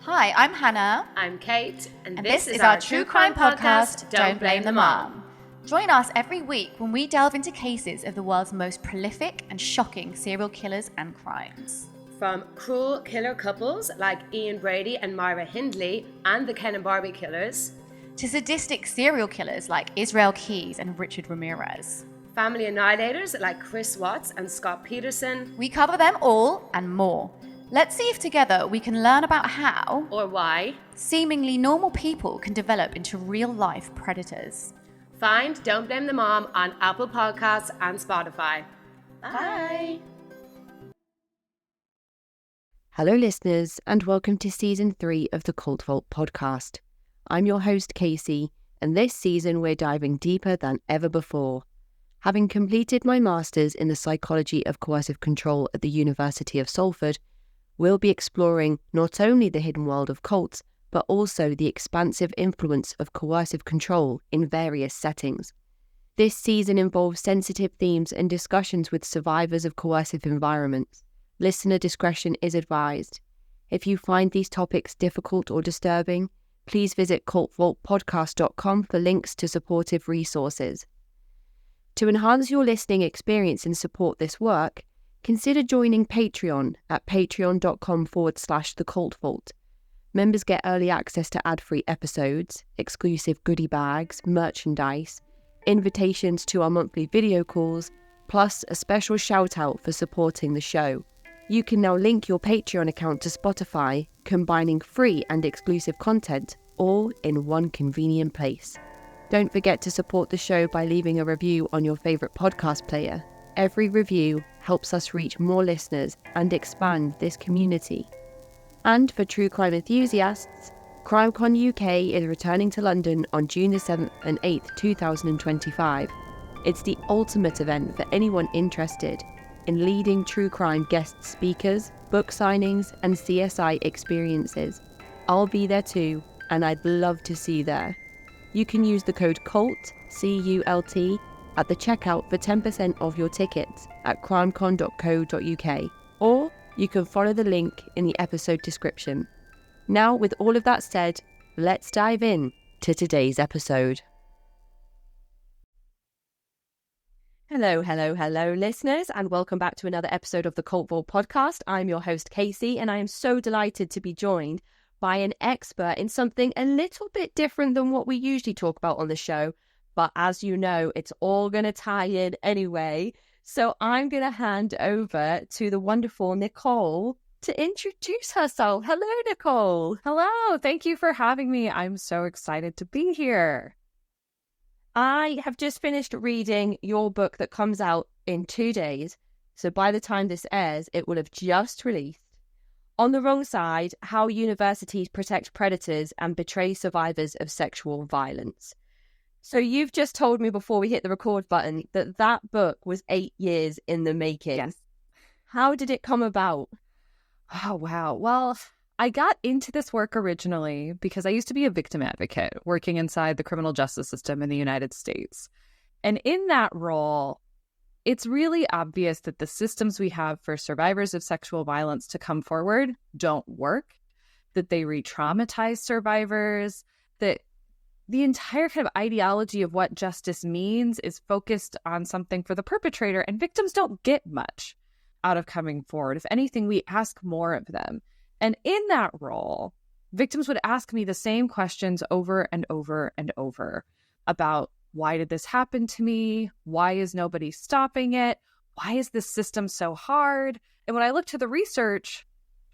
Hi, I'm Hannah. I'm Kate, and this is our true crime podcast, Don't Blame the Mom. Join us every week when we delve into cases of the world's most prolific and shocking serial killers and crimes. From cruel killer couples like Ian Brady and Myra Hindley and the Ken and Barbie killers, to sadistic serial killers like Israel Keyes and Richard Ramirez. Family annihilators like Chris Watts and Scott Peterson. We cover them all and more. Let's see if together we can learn about how, or why, seemingly normal people can develop into real-life predators. Find Don't Blame the Mom on Apple Podcasts and Spotify. Bye. Hello listeners, and welcome to Season 3 of the Cult Vault podcast. I'm your host Casey, and this season we're diving deeper than ever before. Having completed my Masters in the Psychology of Coercive Control at the University of Salford, we'll be exploring not only the hidden world of cults, but also the expansive influence of coercive control in various settings. This season involves sensitive themes and discussions with survivors of coercive environments. Listener discretion is advised. If you find these topics difficult or disturbing, please visit cultvaultpodcast.com for links to supportive resources. To enhance your listening experience and support this work, consider joining Patreon at patreon.com/thecultvault. Members get early access to ad-free episodes, exclusive goodie bags, merchandise, invitations to our monthly video calls, plus a special shout-out for supporting the show. You can now link your Patreon account to Spotify, combining free and exclusive content, all in one convenient place. Don't forget to support the show by leaving a review on your favourite podcast player. Every review helps us reach more listeners and expand this community. And for true crime enthusiasts, CrimeCon UK is returning to London on June the 7th and 8th, 2025. It's the ultimate event for anyone interested in leading true crime guest speakers, book signings, and CSI experiences. I'll be there too, and I'd love to see you there. You can use the code CULT, C-U-L-T, at the checkout for 10% off your tickets at crimecon.co.uk, or you can follow the link in the episode description. Now, with all of that said, let's dive in to today's episode. Hello, listeners, and welcome back to another episode of the Cult Vault podcast. I'm your host, Casey, and I am so delighted to be joined by an expert in something a little bit different than what we usually talk about on the show. But as you know, it's all going to tie in anyway. So I'm going to hand over to the wonderful Nicole to introduce herself. Hello, Nicole. Hello. Thank you for having me. I'm so excited to be here. I have just finished reading your book that comes out in 2 days. So by the time this airs, it will have just released. On the Wrong Side, How Universities Protect Predators and Betray Survivors of Sexual Violence. So you've just told me before we hit the record button that book was 8 years in the making. Yes. How did it come about? Oh, wow. Well, I got into this work originally because I used to be a victim advocate working inside the criminal justice system in the United States. And in that role, it's really obvious that the systems we have for survivors of sexual violence to come forward don't work, that they re-traumatize survivors, that the entire kind of ideology of what justice means is focused on something for the perpetrator, and victims don't get much out of coming forward. If anything, we ask more of them. And in that role, victims would ask me the same questions over and over and over about, why did this happen to me? Why is nobody stopping it? Why is this system so hard? And when I looked to the research,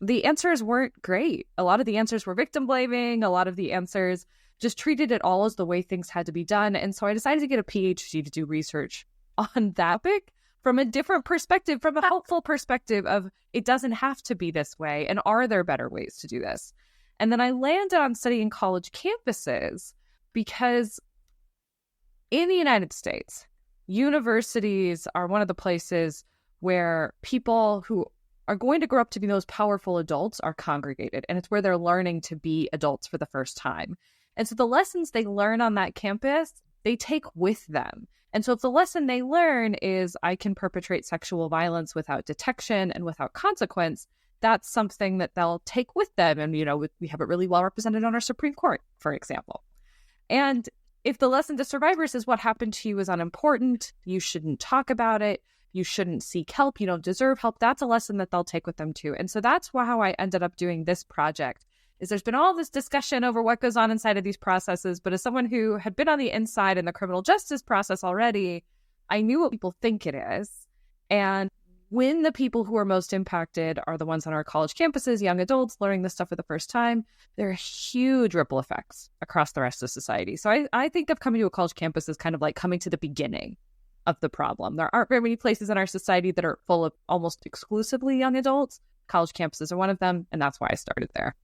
the answers weren't great. A lot of the answers were victim blaming. A lot of the answers just treated it all as the way things had to be done. And so I decided to get a PhD to do research on that topic from a different perspective, from a helpful perspective of it doesn't have to be this way. And are there better ways to do this? And then I landed on studying college campuses because in the United States, universities are one of the places where people who are going to grow up to be those powerful adults are congregated. And it's where they're learning to be adults for the first time. And so the lessons they learn on that campus, they take with them. And so if the lesson they learn is I can perpetrate sexual violence without detection and without consequence, that's something that they'll take with them. And, we have it really well represented on our Supreme Court, for example. And if the lesson to survivors is what happened to you is unimportant, you shouldn't talk about it, you shouldn't seek help, you don't deserve help, that's a lesson that they'll take with them too. And so that's how I ended up doing this project. Is there's been all this discussion over what goes on inside of these processes, but as someone who had been on the inside in the criminal justice process already, I knew what people think it is. And when the people who are most impacted are the ones on our college campuses, young adults learning this stuff for the first time, there are huge ripple effects across the rest of society. So I think of coming to a college campus as kind of like coming to the beginning of the problem. There aren't very many places in our society that are full of almost exclusively young adults. College campuses are one of them, and that's why I started there.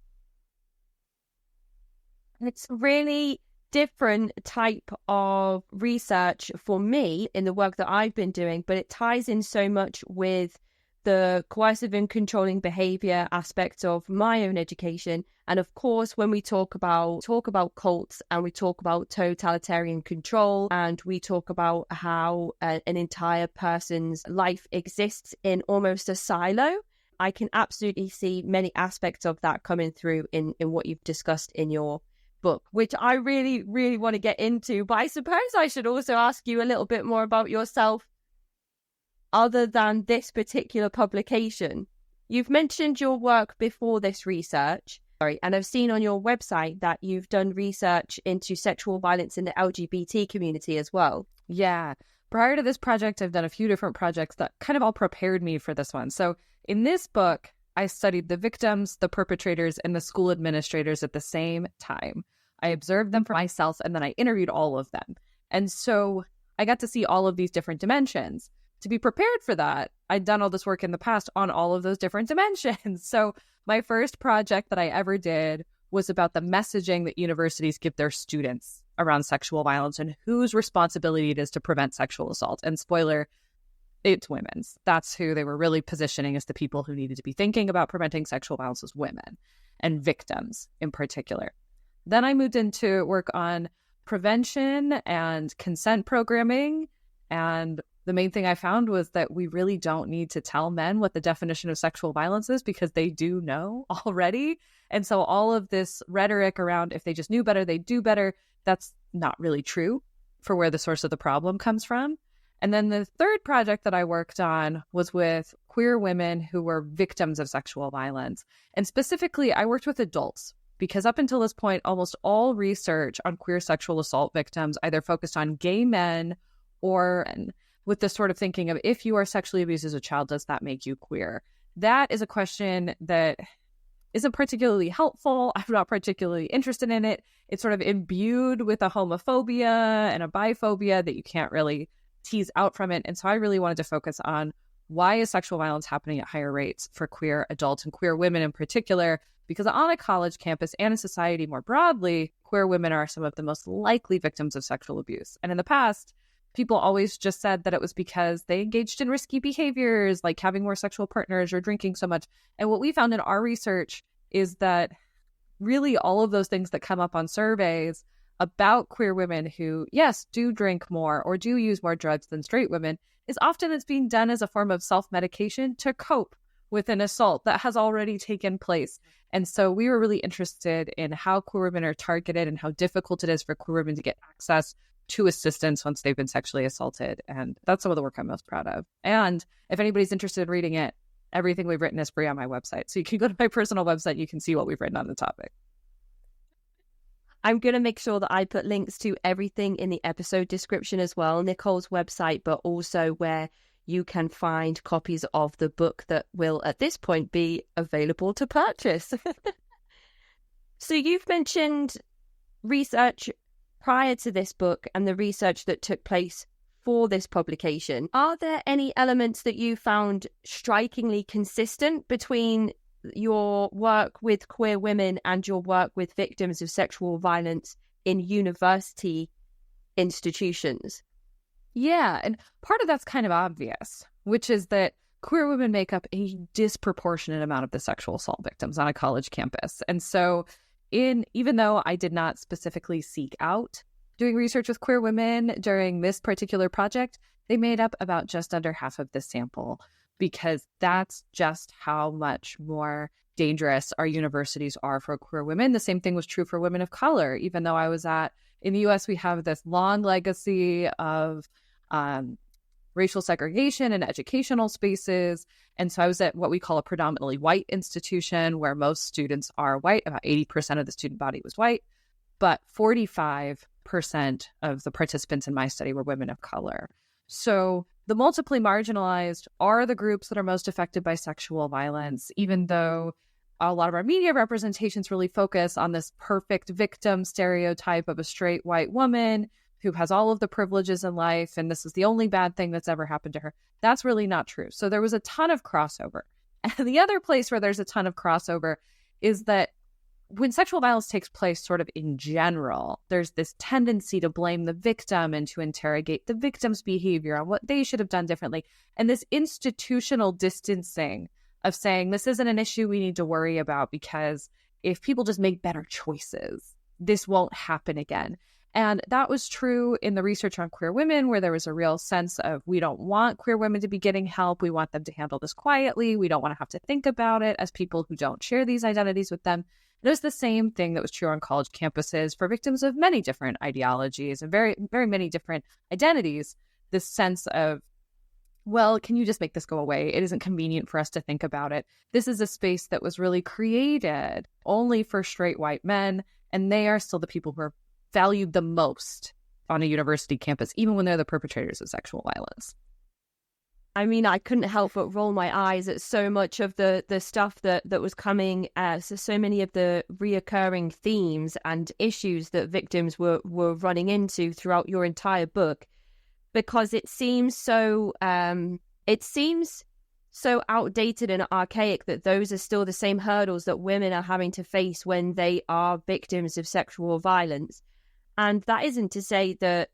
It's really different type of research for me in the work that I've been doing, but it ties in so much with the coercive and controlling behavior aspects of my own education. And of course, when we talk about cults and we talk about totalitarian control and we talk about how an entire person's life exists in almost a silo, I can absolutely see many aspects of that coming through in what you've discussed in your book, which I really, really want to get into. But I suppose I should also ask you a little bit more about yourself other than this particular publication. You've mentioned your work before this research, and I've seen on your website that you've done research into sexual violence in the LGBT community as well. Yeah. Prior to this project, I've done a few different projects that kind of all prepared me for this one. So in this book, I studied the victims, the perpetrators, and the school administrators at the same time. I observed them for myself, and then I interviewed all of them. And so I got to see all of these different dimensions. To be prepared for that, I'd done all this work in the past on all of those different dimensions. So my first project that I ever did was about the messaging that universities give their students around sexual violence and whose responsibility it is to prevent sexual assault. And spoiler, it's women's. That's who they were really positioning as the people who needed to be thinking about preventing sexual violence as women and victims in particular. Then I moved into work on prevention and consent programming. And the main thing I found was that we really don't need to tell men what the definition of sexual violence is because they do know already. And so all of this rhetoric around if they just knew better, they'd do better, that's not really true for where the source of the problem comes from. And then the third project that I worked on was with queer women who were victims of sexual violence. And specifically, I worked with adults because up until this point, almost all research on queer sexual assault victims either focused on gay men or with this sort of thinking of if you are sexually abused as a child, does that make you queer? That is a question that isn't particularly helpful. I'm not particularly interested in it. It's sort of imbued with a homophobia and a biphobia that you can't really tease out from it. And so I really wanted to focus on why is sexual violence happening at higher rates for queer adults and queer women in particular, because on a college campus and in society more broadly, queer women are some of the most likely victims of sexual abuse. And in the past, people always just said that it was because they engaged in risky behaviors like having more sexual partners or drinking so much. And what we found in our research is that really all of those things that come up on surveys about queer women who, yes, do drink more or do use more drugs than straight women is often it's being done as a form of self-medication to cope with an assault that has already taken place. And so we were really interested in how queer women are targeted and how difficult it is for queer women to get access to assistance once they've been sexually assaulted. And that's some of the work I'm most proud of. And if anybody's interested in reading it, everything we've written is free on my website. So you can go to my personal website, you can see what we've written on the topic. I'm going to make sure that I put links to everything in the episode description as well, Nicole's website, but also where you can find copies of the book that will at this point be available to purchase. So you've mentioned research prior to this book and the research that took place for this publication. Are there any elements that you found strikingly consistent between your work with queer women and your work with victims of sexual violence in university institutions? Yeah, and part of that's kind of obvious, which is that queer women make up a disproportionate amount of the sexual assault victims on a college campus. And so even though I did not specifically seek out doing research with queer women during this particular project, they made up about just under half of the sample. because that's just how much more dangerous our universities are for queer women. The same thing was true for women of color. Even though I was in the US, we have this long legacy of racial segregation in educational spaces. And so I was at what we call a predominantly white institution where most students are white. About 80% of the student body was white, but 45% of the participants in my study were women of color. So the multiply marginalized are the groups that are most affected by sexual violence, even though a lot of our media representations really focus on this perfect victim stereotype of a straight white woman who has all of the privileges in life, and this is the only bad thing that's ever happened to her. That's really not true. So there was a ton of crossover. And the other place where there's a ton of crossover is that when sexual violence takes place sort of in general, there's this tendency to blame the victim and to interrogate the victim's behavior on what they should have done differently. And this institutional distancing of saying this isn't an issue we need to worry about because if people just make better choices, this won't happen again. And that was true in the research on queer women, where there was a real sense of we don't want queer women to be getting help. We want them to handle this quietly. We don't want to have to think about it as people who don't share these identities with them. It was the same thing that was true on college campuses for victims of many different ideologies and very, very many different identities. This sense of, well, can you just make this go away? It isn't convenient for us to think about it. This is a space that was really created only for straight white men, and they are still the people who are valued the most on a university campus, even when they're the perpetrators of sexual violence. I mean, I couldn't help but roll my eyes at so much of the stuff that was coming as so many of the reoccurring themes and issues that victims were running into throughout your entire book, because it seems so outdated and archaic that those are still the same hurdles that women are having to face when they are victims of sexual violence. And that isn't to say that,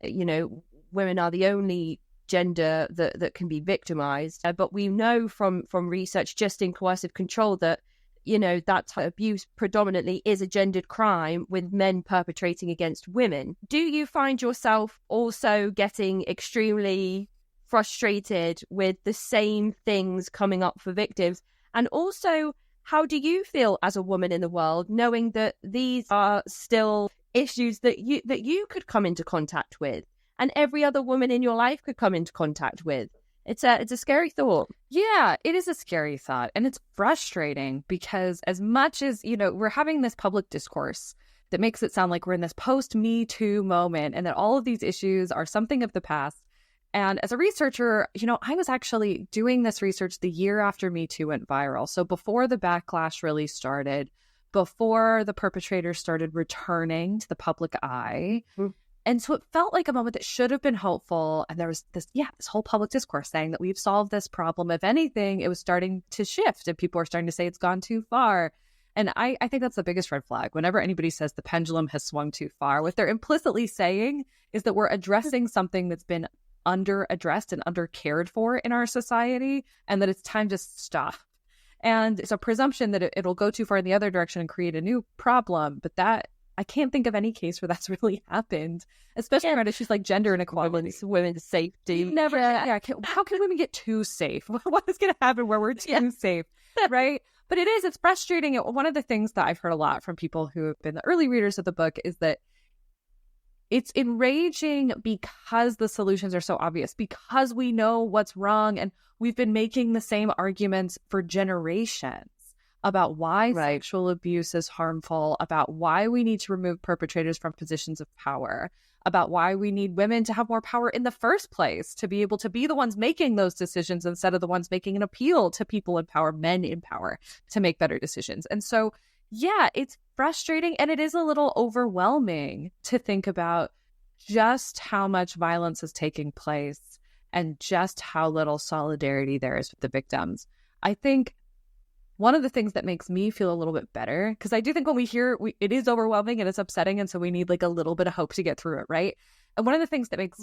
women are the only gender that can be victimized. But we know from research just in coercive control that, that type of abuse predominantly is a gendered crime with men perpetrating against women. Do you find yourself also getting extremely frustrated with the same things coming up for victims? And also, how do you feel as a woman in the world, knowing that these are still issues that you could come into contact with, and every other woman in your life could come into contact with? It's a scary thought. Yeah, it is a scary thought. And it's frustrating because as much as, we're having this public discourse that makes it sound like we're in this post-Me Too moment and that all of these issues are something of the past. And as a researcher, I was actually doing this research the year after Me Too went viral. So before the backlash really started, before the perpetrators started returning to the public eye. Mm. And so it felt like a moment that should have been hopeful. And there was this whole public discourse saying that we've solved this problem. If anything, it was starting to shift and people are starting to say it's gone too far. And I think that's the biggest red flag. Whenever anybody says the pendulum has swung too far, what they're implicitly saying is that we're addressing something that's been under-addressed and under-cared for in our society, and that it's time to stop. And it's a presumption that it'll go too far in the other direction and create a new problem. But that, I can't think of any case where that's really happened, especially around issues like gender inequality, women's safety. Never. How can women get too safe? What is going to happen where we're too safe, right? But it's frustrating. One of the things that I've heard a lot from people who have been the early readers of the book is that it's enraging because the solutions are so obvious, because we know what's wrong, and we've been making the same arguments for generations about why sexual abuse is harmful, about why we need to remove perpetrators from positions of power, about why we need women to have more power in the first place, to be able to be the ones making those decisions instead of the ones making an appeal to people in power, men in power, to make better decisions. And so, yeah, it's frustrating, and it is a little overwhelming to think about just how much violence is taking place and just how little solidarity there is with the victims. I think one of the things that makes me feel a little bit better, because I do think when we hear it is overwhelming and it's upsetting, and so we need like a little bit of hope to get through it, right? And one of the things that makes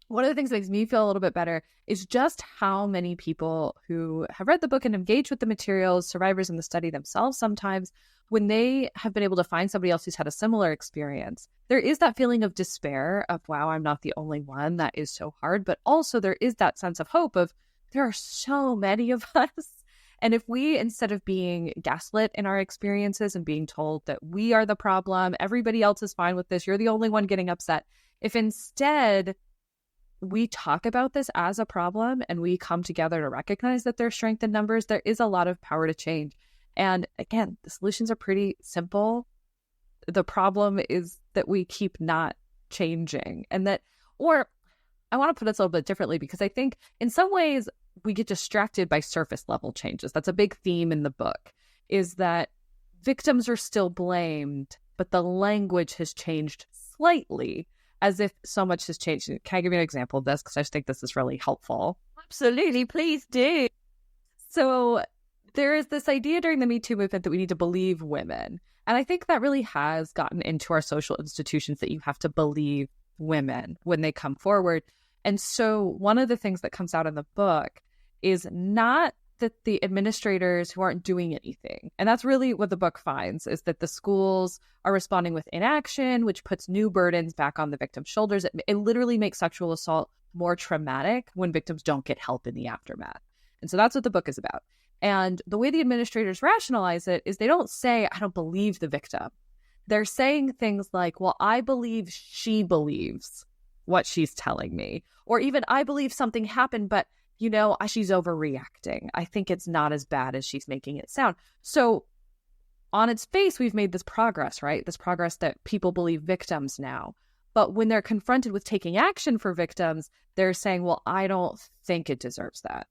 one of the things that makes me feel a little bit better is just how many people who have read the book and engaged with the materials, survivors in the study themselves sometimes, when they have been able to find somebody else who's had a similar experience, there is that feeling of despair of, wow, I'm not the only one. That is so hard. But also there is that sense of hope of, there are so many of us. And if we, instead of being gaslit in our experiences and being told that we are the problem, everybody else is fine with this, you're the only one getting upset. If instead we talk about this as a problem and we come together to recognize that there's strength in numbers, there is a lot of power to change. And again, the solutions are pretty simple. The problem is that we keep not changing. And that, or I want to put it a little bit differently, because I think in some ways we get distracted by surface level changes. That's a big theme in the book, is that victims are still blamed, but the language has changed slightly, as if so much has changed. Can I give you an example of this? Because I just think this is really helpful. Absolutely, please do. So there is this idea during the Me Too movement that we need to believe women. And I think that really has gotten into our social institutions, that you have to believe women when they come forward. And so one of the things that comes out in the book is not that the administrators who aren't doing anything. And that's really what the book finds, is that the schools are responding with inaction, which puts new burdens back on the victim's shoulders. It literally makes sexual assault more traumatic when victims don't get help in the aftermath. And so that's what the book is about. And the way the administrators rationalize it is they don't say, I don't believe the victim. They're saying things like, well, I believe she believes what she's telling me. Or even, I believe something happened, but, you know, she's overreacting. I think it's not as bad as she's making it sound. So on its face, we've made this progress, right? This progress that people believe victims now. But when they're confronted with taking action for victims, they're saying, well, I don't think it deserves that.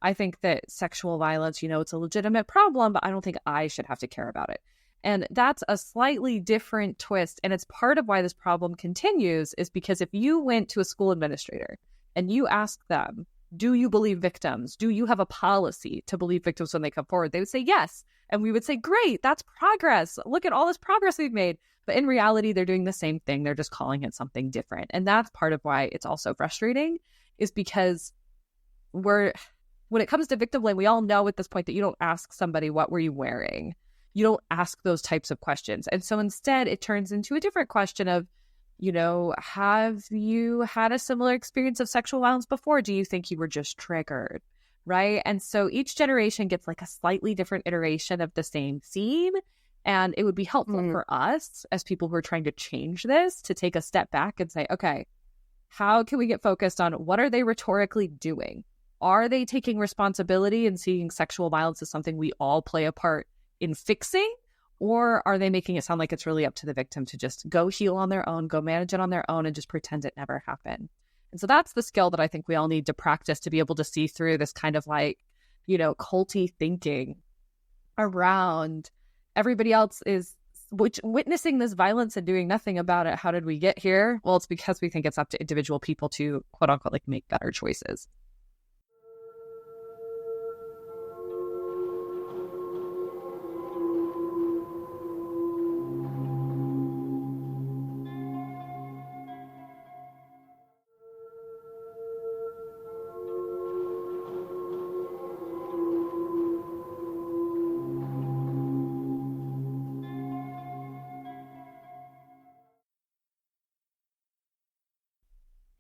I think that sexual violence, you know, it's a legitimate problem, but I don't think I should have to care about it. And that's a slightly different twist. And it's part of why this problem continues, is because if you went to a school administrator and you asked them, do you believe victims? Do you have a policy to believe victims when they come forward? They would say yes. And we would say, great, that's progress. Look at all this progress we've made. But in reality, they're doing the same thing. They're just calling it something different. And that's part of why it's also frustrating, is because when it comes to victim blame, we all know at this point that you don't ask somebody, what were you wearing? You don't ask those types of questions. And so instead, it turns into a different question of, you know, have you had a similar experience of sexual violence before? Do you think you were just triggered? Right? And so each generation gets like a slightly different iteration of the same theme. And it would be helpful for us as people who are trying to change this to take a step back and say, okay, how can we get focused on what are they rhetorically doing? Are they taking responsibility and seeing sexual violence as something we all play a part in fixing? Or are they making it sound like it's really up to the victim to just go heal on their own, go manage it on their own, and just pretend it never happened? And so that's the skill that I think we all need to practice to be able to see through this kind of like, you know, culty thinking around everybody else is witnessing this violence and doing nothing about it. How did we get here? Well, it's because we think it's up to individual people to, quote unquote, like make better choices.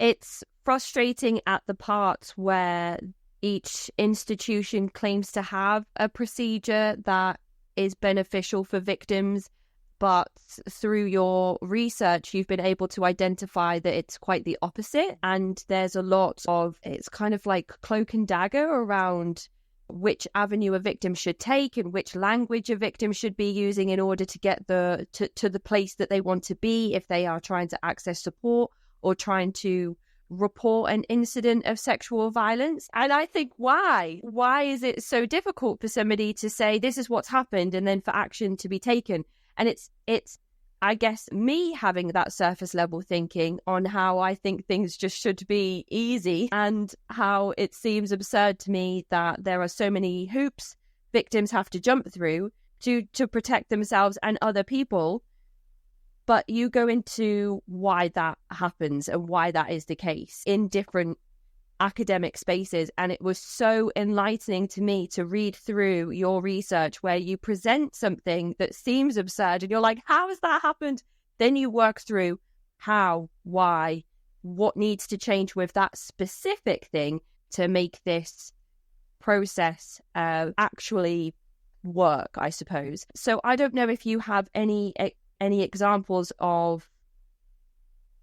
It's frustrating at the parts where each institution claims to have a procedure that is beneficial for victims, but through your research, you've been able to identify that it's quite the opposite. And there's a lot of, it's kind of like cloak and dagger around which avenue a victim should take and which language a victim should be using in order to get to the place that they want to be if they are trying to access support or trying to report an incident of sexual violence. And I think, why is it so difficult for somebody to say this is what's happened and then for action to be taken? And it's I guess me having that surface level thinking on how I think things just should be easy, and how it seems absurd to me that there are so many hoops victims have to jump through to protect themselves and other people. But you go into why that happens and why that is the case in different academic spaces. And it was so enlightening to me to read through your research where you present something that seems absurd and you're like, how has that happened? Then you work through how, why, what needs to change with that specific thing to make this process actually work, I suppose. So I don't know if you have any examples of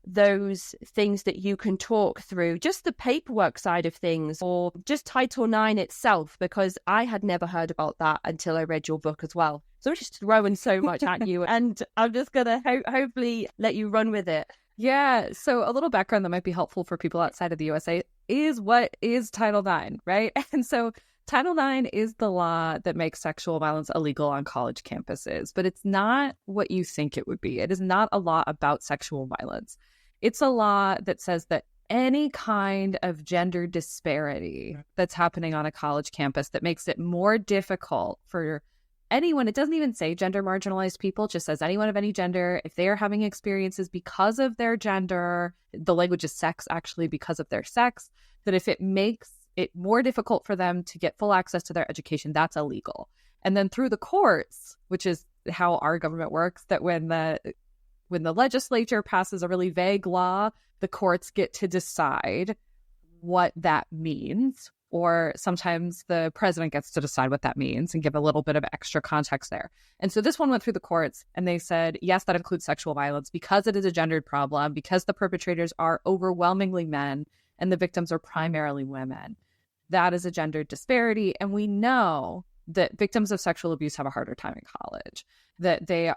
those things that you can talk through, just the paperwork side of things, or just Title IX itself, because I had never heard about that until I read your book as well. So I'm just throwing so much at you, and I'm just going to hopefully let you run with it. Yeah. So a little background that might be helpful for people outside of the USA is what is Title IX, right? And so Title IX is the law that makes sexual violence illegal on college campuses, but it's not what you think it would be. It is not a law about sexual violence. It's a law that says that any kind of gender disparity that's happening on a college campus that makes it more difficult for anyone, it doesn't even say gender marginalized people, it just says anyone of any gender, if they are having experiences because of their gender, the language is sex actually, because of their sex, that if it makes it more difficult for them to get full access to their education, that's illegal. And then through the courts, which is how our government works, that when the legislature passes a really vague law, the courts get to decide what that means. Or sometimes the president gets to decide what that means and give a little bit of extra context there. And so this one went through the courts and they said, yes, that includes sexual violence because it is a gendered problem, because the perpetrators are overwhelmingly men and the victims are primarily women. That is a gendered disparity. And we know that victims of sexual abuse have a harder time in college, that they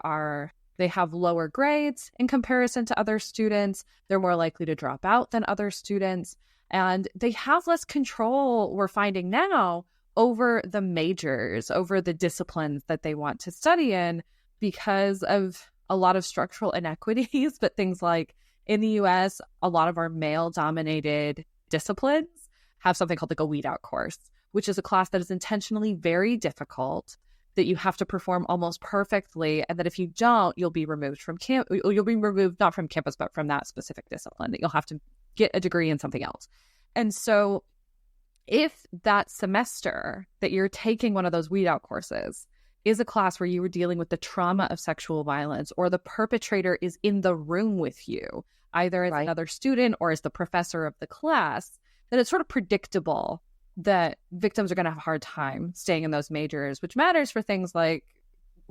have lower grades in comparison to other students. They're more likely to drop out than other students. And they have less control, we're finding now, over the majors, over the disciplines that they want to study in because of a lot of structural inequities. But things like in the US, a lot of our male-dominated disciplines have something called like a weed out course, which is a class that is intentionally very difficult, that you have to perform almost perfectly, and that if you don't, you'll be removed from you'll be removed not from campus, but from that specific discipline, that you'll have to get a degree in something else. And so if that semester that you're taking one of those weed out courses is a class where you were dealing with the trauma of sexual violence, or the perpetrator is in the room with you, either as another student or as the professor of the class, then it's sort of predictable that victims are going to have a hard time staying in those majors, which matters for things like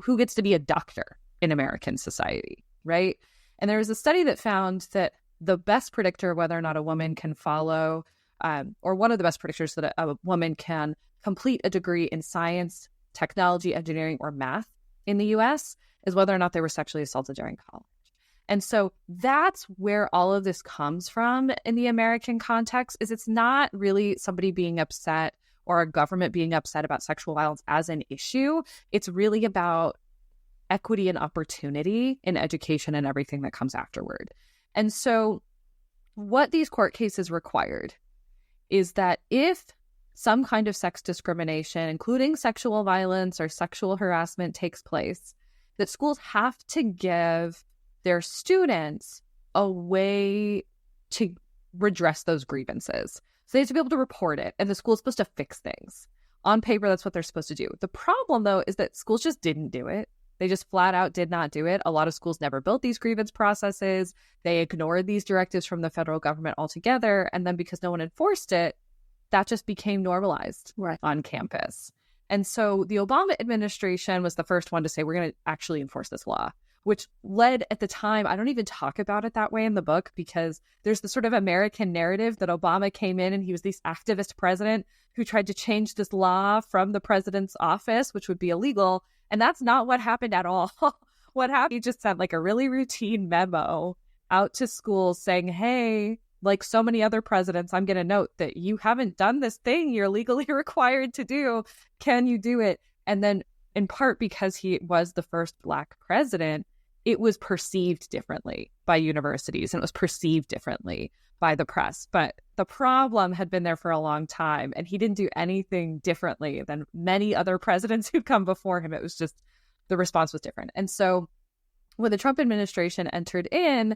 who gets to be a doctor in American society, right? And there was a study that found that the best predictor of whether or not a woman can follow, or one of the best predictors that a woman can complete a degree in science, technology, engineering, or math in the US is whether or not they were sexually assaulted during college. And so that's where all of this comes from in the American context, is it's not really somebody being upset or a government being upset about sexual violence as an issue. It's really about equity and opportunity in education and everything that comes afterward. And so what these court cases required is that if some kind of sex discrimination, including sexual violence or sexual harassment, takes place, that schools have to give their students a way to redress those grievances. So they have to be able to report it, and the school's supposed to fix things. On paper, that's what they're supposed to do. The problem, though, is that schools just didn't do it. They just flat out did not do it. A lot of schools never built these grievance processes. They ignored these directives from the federal government altogether. And then because no one enforced it, that just became normalized on campus. And so the Obama administration was the first one to say, we're going to actually enforce this law, which led at the time, I don't even talk about it that way in the book, because there's the sort of American narrative that Obama came in and he was this activist president who tried to change this law from the president's office, which would be illegal. And that's not what happened at all. What happened, he just sent like a really routine memo out to schools saying, hey, like so many other presidents, I'm going to note that you haven't done this thing you're legally required to do. Can you do it? And then in part because he was the first Black president, it was perceived differently by universities and it was perceived differently by the press. But the problem had been there for a long time, and he didn't do anything differently than many other presidents who'd come before him. It was just the response was different. And so when the Trump administration entered in,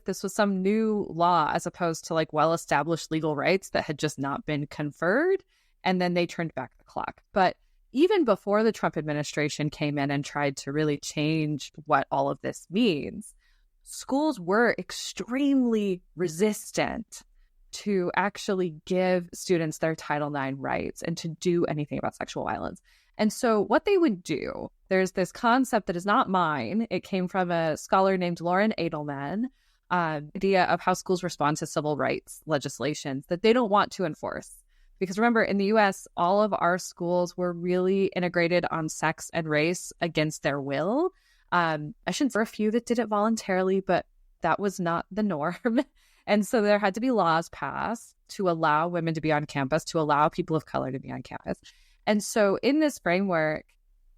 this was some new law as opposed to like well-established legal rights that had just not been conferred. And then they turned back the clock. But even before the Trump administration came in and tried to really change what all of this means, schools were extremely resistant to actually give students their Title IX rights and to do anything about sexual violence. And so what they would do, there's this concept that is not mine. It came from a scholar named Lauren Edelman, idea of how schools respond to civil rights legislation that they don't want to enforce. Because remember, in the US, all of our schools were really integrated on sex and race against their will. I shouldn't say a few that did it voluntarily, but that was not the norm. And so there had to be laws passed to allow women to be on campus, to allow people of color to be on campus. And so in this framework,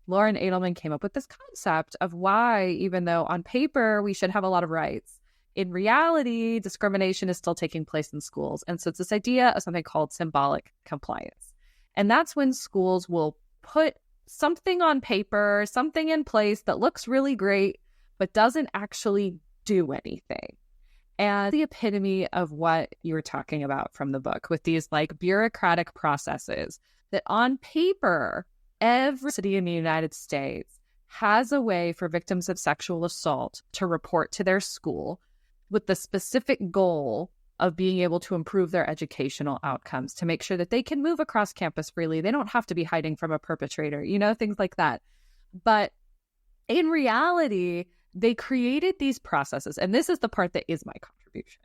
Lauren Edelman came up with this concept of why, even though on paper we should have a lot of rights, in reality, discrimination is still taking place in schools. And so it's this idea of something called symbolic compliance. And that's when schools will put something on paper, something in place that looks really great, but doesn't actually do anything. And the epitome of what you were talking about from the book with these like bureaucratic processes that on paper, every city in the United States has a way for victims of sexual assault to report to their school with the specific goal of being able to improve their educational outcomes, to make sure that they can move across campus freely. They don't have to be hiding from a perpetrator, things like that. But in reality, they created these processes, and this is the part that is my contribution,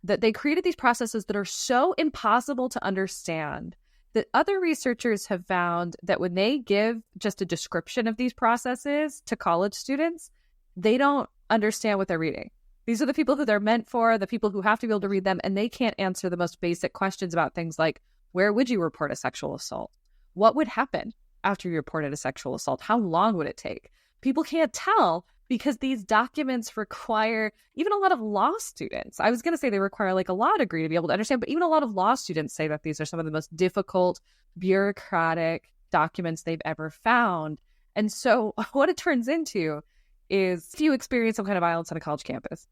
that they created these processes that are so impossible to understand that other researchers have found that when they give just a description of these processes to college students, they don't understand what they're reading. These are the people who they're meant for, the people who have to be able to read them, and they can't answer the most basic questions about things like, where would you report a sexual assault? What would happen after you reported a sexual assault? How long would it take? People can't tell because these documents require even a lot of law students. I was going to say they require like a law degree to be able to understand, but even a lot of law students say that these are some of the most difficult bureaucratic documents they've ever found. And so what it turns into is if you experience some kind of violence on a college campus,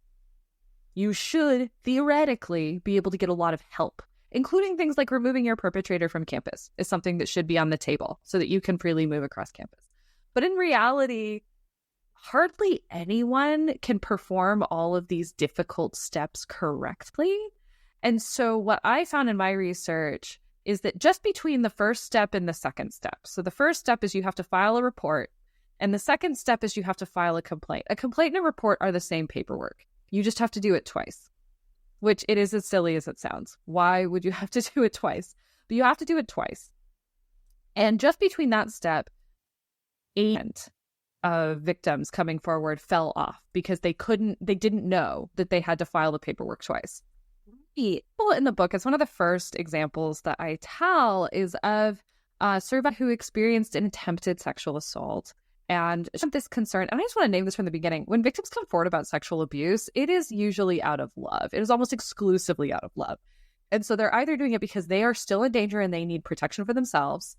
you should theoretically be able to get a lot of help, including things like removing your perpetrator from campus is something that should be on the table so that you can freely move across campus. But in reality, hardly anyone can perform all of these difficult steps correctly. And so what I found in my research is that just between the first step and the second step, so the first step is you have to file a report, and the second step is you have to file a complaint. A complaint and a report are the same paperwork. You just have to do it twice, which it is as silly as it sounds. Why would you have to do it twice? But you have to do it twice. And just between that step, 8 of victims coming forward fell off because they didn't know that they had to file the paperwork twice. Well, in the book, it's one of the first examples that I tell is of a survivor who experienced an attempted sexual assault. And this concern, and I just want to name this from the beginning, when victims come forward about sexual abuse, it is usually out of love. It is almost exclusively out of love. And so they're either doing it because they are still in danger and they need protection for themselves,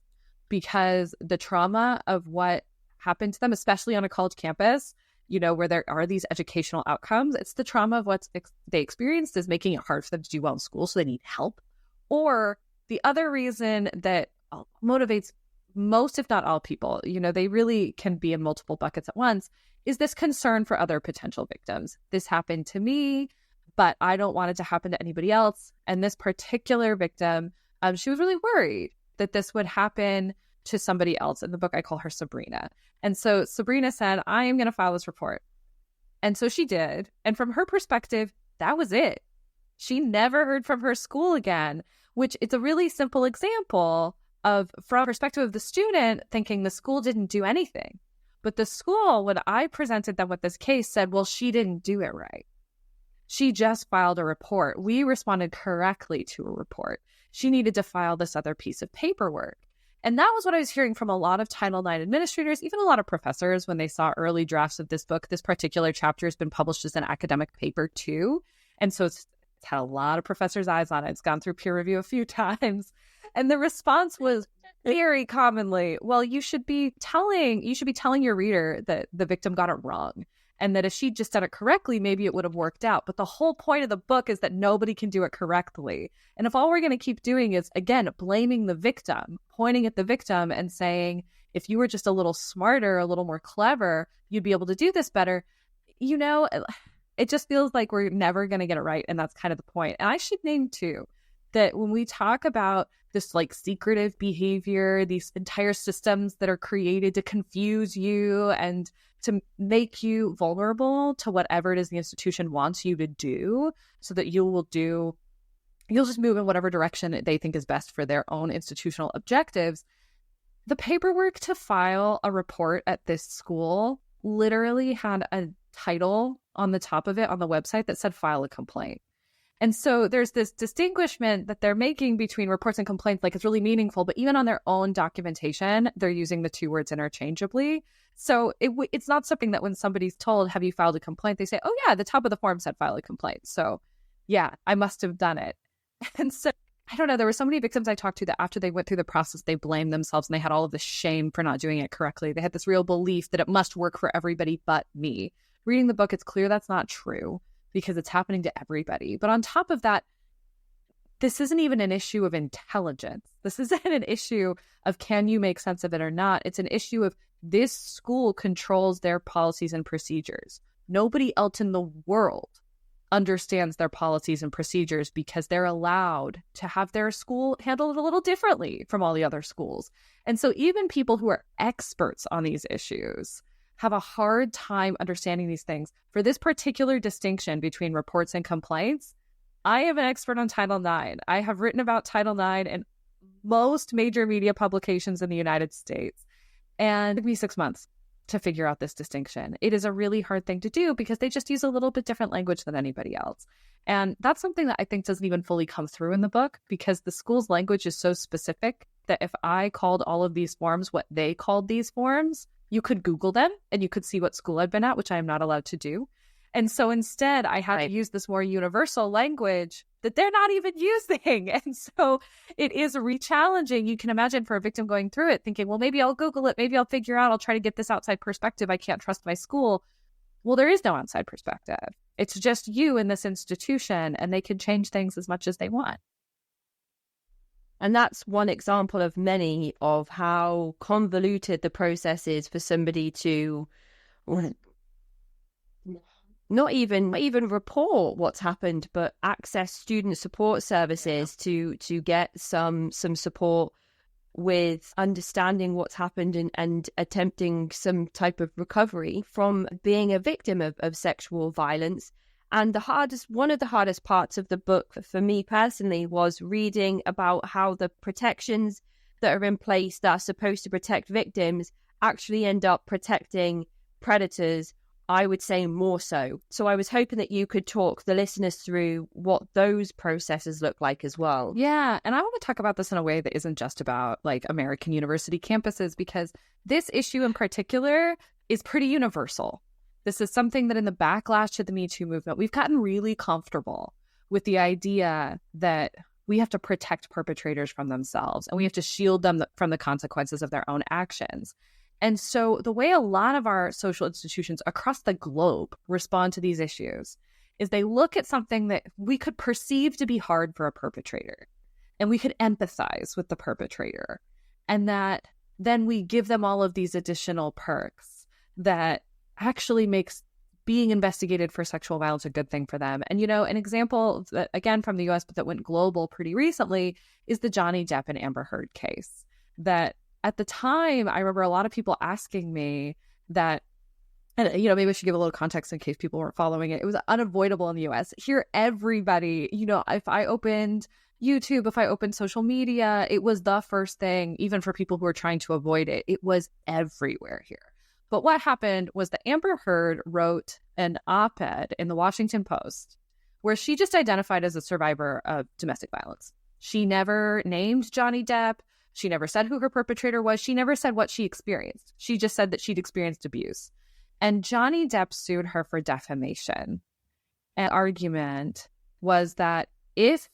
because the trauma of what happened to them, especially on a college campus, where there are these educational outcomes, it's the trauma of what they experienced is making it hard for them to do well in school, so they need help. Or the other reason that motivates most, if not all people, they really can be in multiple buckets at once, is this concern for other potential victims. This happened to me, but I don't want it to happen to anybody else. And this particular victim, she was really worried that this would happen to somebody else. In the book, I call her Sabrina. And so Sabrina said, I am going to file this report. And so she did. And from her perspective, that was it. She never heard from her school again, which it's a really simple example of, from the perspective of the student, thinking the school didn't do anything. But the school, when I presented them with this case, said, well, she didn't do it right. She just filed a report. We responded correctly to a report. She needed to file this other piece of paperwork. And that was what I was hearing from a lot of Title IX administrators, even a lot of professors when they saw early drafts of this book. This particular chapter has been published as an academic paper too. And so it's had a lot of professors' eyes on it. It's gone through peer review a few times. And the response was very commonly, well, you should be telling your reader that the victim got it wrong. And that if she'd just done it correctly, maybe it would have worked out. But the whole point of the book is that nobody can do it correctly. And if all we're going to keep doing is, again, blaming the victim, pointing at the victim and saying, if you were just a little smarter, a little more clever, you'd be able to do this better, it just feels like we're never going to get it right. And that's kind of the point. And I should name too, that when we talk about this like secretive behavior, these entire systems that are created to confuse you and to make you vulnerable to whatever it is the institution wants you to do, so that you'll just move in whatever direction they think is best for their own institutional objectives. The paperwork to file a report at this school literally had a title on the top of it on the website that said file a complaint. And so there's this distinguishment that they're making between reports and complaints, like it's really meaningful, but even on their own documentation, they're using the two words interchangeably. So it's not something that when somebody's told, have you filed a complaint? They say, oh yeah, the top of the form said file a complaint. So yeah, I must have done it. And so I don't know, there were so many victims I talked to that after they went through the process, they blamed themselves and they had all of this shame for not doing it correctly. They had this real belief that it must work for everybody but me. Reading the book, it's clear that's not true, because it's happening to everybody. But on top of that, this isn't even an issue of intelligence. This isn't an issue of can you make sense of it or not. It's an issue of this school controls their policies and procedures. Nobody else in the world understands their policies and procedures because they're allowed to have their school handled a little differently from all the other schools. And so even people who are experts on these issues have a hard time understanding these things. For this particular distinction between reports and complaints, I am an expert on Title IX. I have written about Title IX in most major media publications in the United States. And it took me 6 months to figure out this distinction. It is a really hard thing to do because they just use a little bit different language than anybody else. And that's something that I think doesn't even fully come through in the book, because the school's language is so specific that if I called all of these forms what they called these forms, you could Google them and you could see what school I'd been at, which I am not allowed to do. And so instead, I had to use this more universal language that they're not even using. And so it is re-challenging. You can imagine for a victim going through it thinking, well, maybe I'll Google it. Maybe I'll figure out, I'll try to get this outside perspective. I can't trust my school. Well, there is no outside perspective. It's just you in this institution, and they can change things as much as they want. And that's one example of many of how convoluted the process is for somebody to not even report what's happened, but access student support services to get some support with understanding what's happened and attempting some type of recovery from being a victim of sexual violence. And one of the hardest parts of the book for me personally was reading about how the protections that are in place that are supposed to protect victims actually end up protecting predators, I would say more so. So I was hoping that you could talk the listeners through what those processes look like as well. Yeah, and I want to talk about this in a way that isn't just about like American university campuses, because this issue in particular is pretty universal. This is something that in the backlash to the Me Too movement, we've gotten really comfortable with the idea that we have to protect perpetrators from themselves and we have to shield them from the consequences of their own actions. And so the way a lot of our social institutions across the globe respond to these issues is they look at something that we could perceive to be hard for a perpetrator, and we could empathize with the perpetrator, and that then we give them all of these additional perks that actually makes being investigated for sexual violence a good thing for them. And, you know, an example that, again, from the US, but that went global pretty recently is the Johnny Depp and Amber Heard case. That at the time, I remember a lot of people asking me that, and, you know, maybe I should give a little context in case people weren't following it. It was unavoidable in the US. Here, everybody, you know, if I opened YouTube, if I opened social media, it was the first thing, even for people who were trying to avoid it. It was everywhere here. But what happened was that Amber Heard wrote an op-ed in the Washington Post where she just identified as a survivor of domestic violence. She never named Johnny Depp. She never said who her perpetrator was. She never said what she experienced. She just said that she'd experienced abuse. And Johnny Depp sued her for defamation. An argument was that if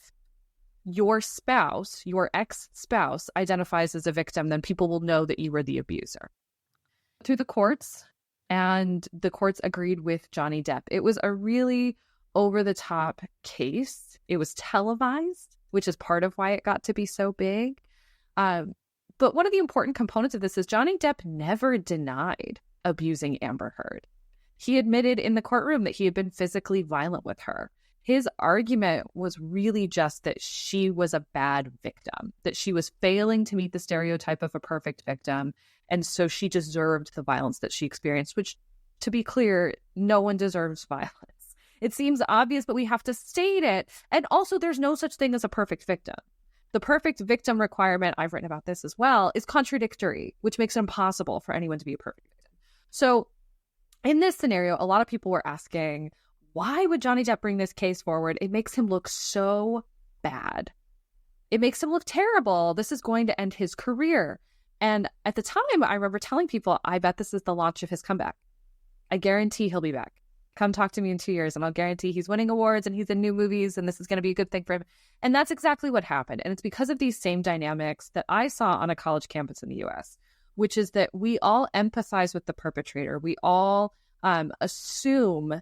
your spouse, your ex-spouse, identifies as a victim, then people will know that you were the abuser. Through the courts, and the courts agreed with Johnny Depp. It was a really over-the-top case. It was televised, which is part of why it got to be so big. But one of the important components of this is Johnny Depp never denied abusing Amber Heard. He admitted in the courtroom that he had been physically violent with her. his argument was really just that she was a bad victim, that she was failing to meet the stereotype of a perfect victim. And so she deserved the violence that she experienced, which, to be clear, no one deserves violence. It seems obvious, but we have to state it. And also, there's no such thing as a perfect victim. The perfect victim requirement, I've written about this as well, is contradictory, which makes it impossible for anyone to be a perfect victim. So in this scenario, a lot of people were asking, why would Johnny Depp bring this case forward? It makes him look so bad. It makes him look terrible. This is going to end his career. And at the time, I remember telling people, I bet this is the launch of his comeback. I guarantee he'll be back. Come talk to me in 2 years and I'll guarantee he's winning awards and he's in new movies and this is going to be a good thing for him. And that's exactly what happened. And it's because of these same dynamics that I saw on a college campus in the US, which is that we all empathize with the perpetrator. We all assume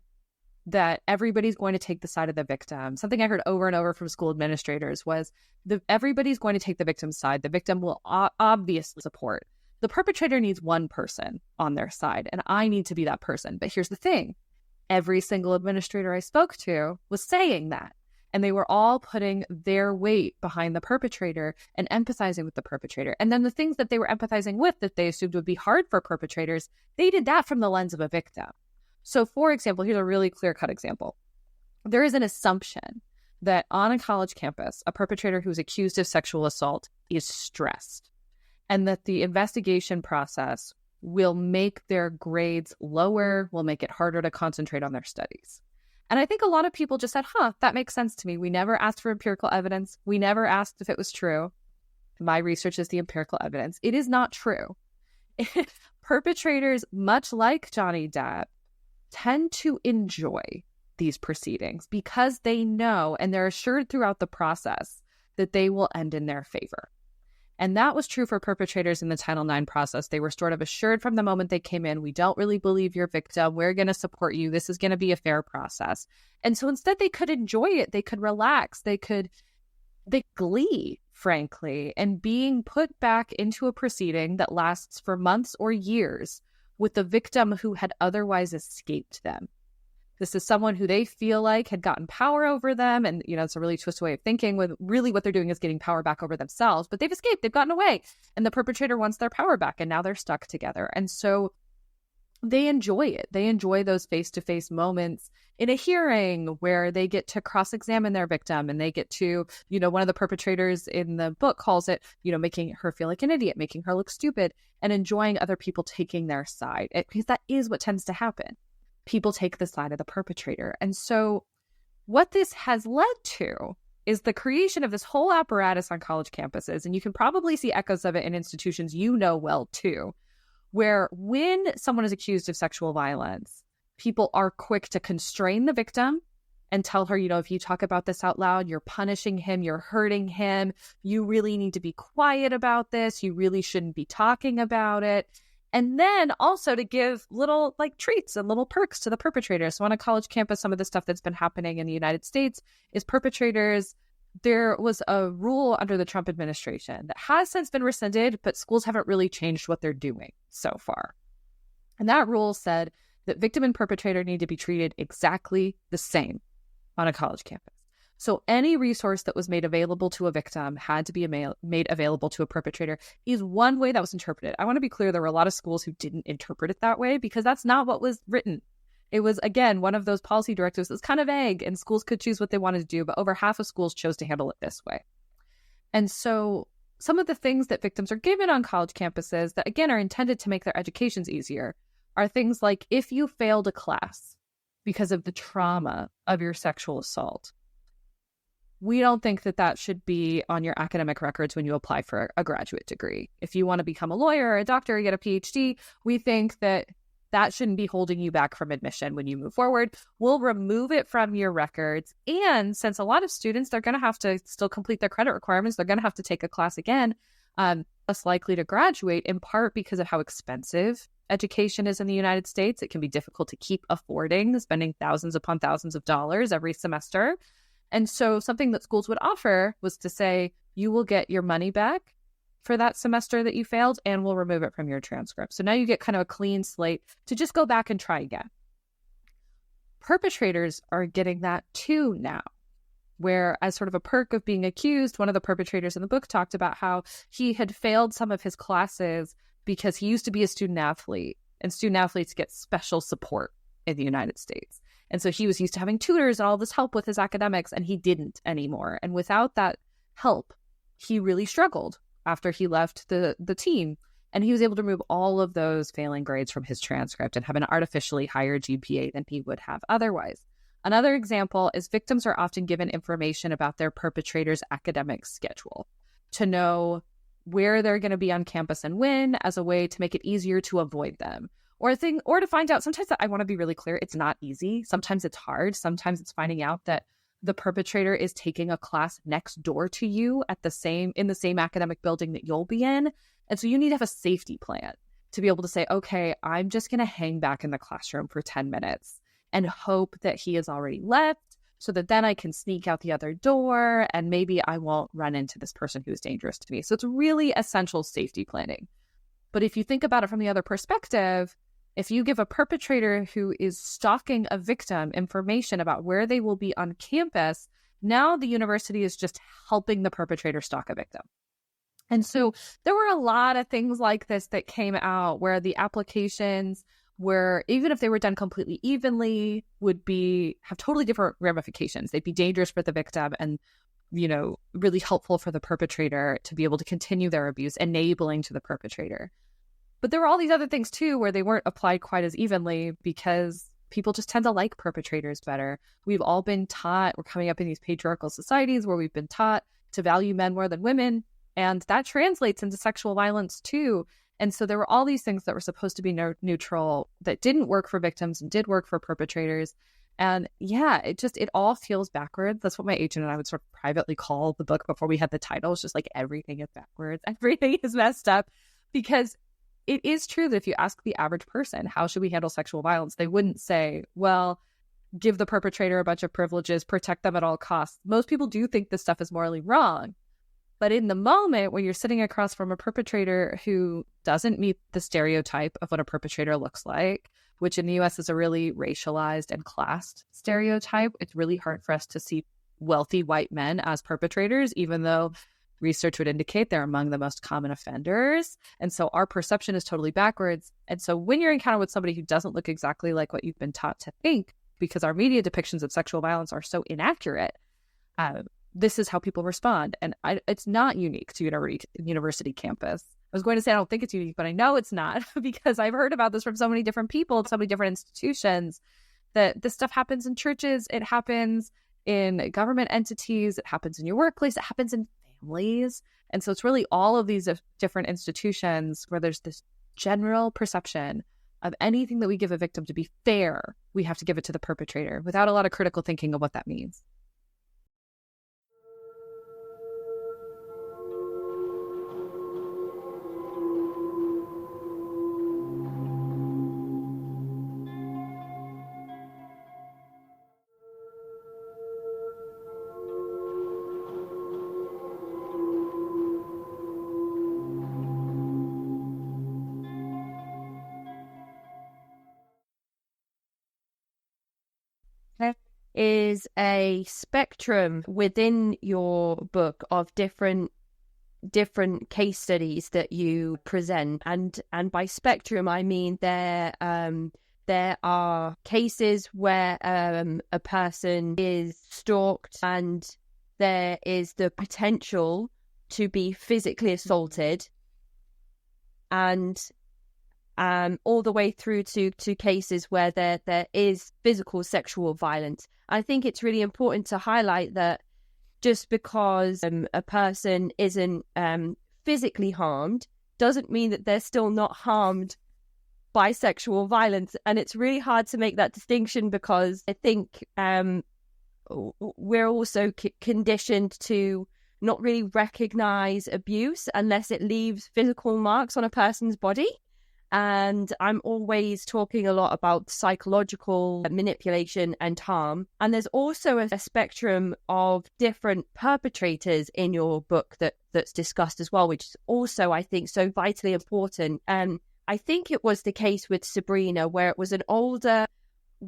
that everybody's going to take the side of the victim. Something I heard over and over from school administrators was everybody's going to take the victim's side. The victim will obviously support. The perpetrator needs one person on their side, and I need to be that person. But here's the thing. Every single administrator I spoke to was saying that. And they were all putting their weight behind the perpetrator and empathizing with the perpetrator. And then the things that they were empathizing with that they assumed would be hard for perpetrators, they did that from the lens of a victim. So, for example, here's a really clear-cut example. There is an assumption that on a college campus, a perpetrator who's accused of sexual assault is stressed, and that the investigation process will make their grades lower, will make it harder to concentrate on their studies. And I think a lot of people just said, that makes sense to me. We never asked for empirical evidence. We never asked if it was true. My research is the empirical evidence. It is not true. Perpetrators, much like Johnny Depp, tend to enjoy these proceedings because they know and they're assured throughout the process that they will end in their favor. And that was true for perpetrators in the Title IX process. They were sort of assured from the moment they came in, we don't really believe you're victim. We're going to support you. This is going to be a fair process. And so instead they could enjoy it. They could relax. They glee, frankly, and being put back into a proceeding that lasts for months or years with the victim who had otherwise escaped them. This is someone who they feel like had gotten power over them. And, it's a really twisted way of thinking with really what they're doing is getting power back over themselves, but they've escaped, they've gotten away. And the perpetrator wants their power back and now they're stuck together. And so they enjoy it. They enjoy those face-to-face moments in a hearing where they get to cross-examine their victim and they get to, one of the perpetrators in the book calls it, making her feel like an idiot, making her look stupid, and enjoying other people taking their side. Because that is what tends to happen. People take the side of the perpetrator. And so what this has led to is the creation of this whole apparatus on college campuses. And you can probably see echoes of it in institutions well too, where when someone is accused of sexual violence, people are quick to constrain the victim and tell her, if you talk about this out loud, you're punishing him, you're hurting him. You really need to be quiet about this. You really shouldn't be talking about it. And then also to give little treats and little perks to the perpetrators. So on a college campus, some of the stuff that's been happening in the United States is perpetrators. There was a rule under the Trump administration that has since been rescinded, but schools haven't really changed what they're doing so far. And that rule said that victim and perpetrator need to be treated exactly the same on a college campus. So any resource that was made available to a victim had to be made available to a perpetrator is one way that was interpreted. I want to be clear, there were a lot of schools who didn't interpret it that way because that's not what was written. It was, again, one of those policy directives that's kind of vague and schools could choose what they wanted to do, but over half of schools chose to handle it this way. And so some of the things that victims are given on college campuses that, again, are intended to make their educations easier are things like if you failed a class because of the trauma of your sexual assault, we don't think that that should be on your academic records when you apply for a graduate degree. If you want to become a lawyer or a doctor or get a PhD, we think that that shouldn't be holding you back from admission when you move forward. We'll remove it from your records. And since a lot of students, they're going to have to still complete their credit requirements, they're going to have to take a class again, less likely to graduate, in part because of how expensive education is in the United States. It can be difficult to keep affording spending thousands upon thousands of dollars every semester. And so something that schools would offer was to say, you will get your money back for that semester that you failed, and we'll remove it from your transcript. So now you get kind of a clean slate to just go back and try again. perpetrators are getting that too now, where as sort of a perk of being accused, one of the perpetrators in the book talked about how he had failed some of his classes because he used to be a student athlete, and student athletes get special support in the United States. And so he was used to having tutors and all this help with his academics, and he didn't anymore. And without that help, he really struggled after he left the team. And he was able to remove all of those failing grades from his transcript and have an artificially higher GPA than he would have otherwise. Another example is victims are often given information about their perpetrator's academic schedule to know where they're going to be on campus and when, as a way to make it easier to avoid them. Or to find out, sometimes I want to be really clear, it's not easy. Sometimes it's hard. Sometimes it's finding out that the perpetrator is taking a class next door to you in the same academic building that you'll be in. And so you need to have a safety plan to be able to say, okay, I'm just going to hang back in the classroom for 10 minutes and hope that he has already left so that then I can sneak out the other door and maybe I won't run into this person who's dangerous to me. So it's really essential safety planning. But if you think about it from the other perspective, if you give a perpetrator who is stalking a victim information about where they will be on campus, now the university is just helping the perpetrator stalk a victim. And so there were a lot of things like this that came out where the applications were, even if they were done completely evenly, would have totally different ramifications. They'd be dangerous for the victim and, really helpful for the perpetrator to be able to continue their abuse, enabling to the perpetrator. But there were all these other things too where they weren't applied quite as evenly because people just tend to like perpetrators better. We've all been taught, we're coming up in these patriarchal societies where we've been taught to value men more than women. And that translates into sexual violence too. And so there were all these things that were supposed to be neutral that didn't work for victims and did work for perpetrators. And yeah, it all feels backwards. That's what my agent and I would sort of privately call the book before we had the title. It's just like everything is backwards. Everything is messed up, because it is true that if you ask the average person, how should we handle sexual violence? They wouldn't say, well, give the perpetrator a bunch of privileges, protect them at all costs. Most people do think this stuff is morally wrong. But in the moment when you're sitting across from a perpetrator who doesn't meet the stereotype of what a perpetrator looks like, which in the US is a really racialized and classed stereotype, it's really hard for us to see wealthy white men as perpetrators, even though research would indicate they're among the most common offenders. And so our perception is totally backwards. And so when you're encountered with somebody who doesn't look exactly like what you've been taught to think, because our media depictions of sexual violence are so inaccurate, this is how people respond. And it's not unique to university campus. I was going to say I don't think it's unique, but I know it's not because I've heard about this from so many different people, so many different institutions, that this stuff happens in churches, it happens in government entities, it happens in your workplace, it happens in families. And so it's really all of these different institutions where there's this general perception of anything that we give a victim to be fair, we have to give it to the perpetrator without a lot of critical thinking of what that means. Is a spectrum within your book of different case studies that you present, and by spectrum I mean there are cases where a person is stalked and there is the potential to be physically assaulted, and all the way through to cases where there is physical sexual violence. I think it's really important to highlight that just because a person isn't physically harmed doesn't mean that they're still not harmed by sexual violence. And it's really hard to make that distinction because I think we're also conditioned to not really recognize abuse unless it leaves physical marks on a person's body. And I'm always talking a lot about psychological manipulation and harm. And there's also a spectrum of different perpetrators in your book that's discussed as well, which is also, I think, so vitally important. I think it was the case with Sabrina where it was an older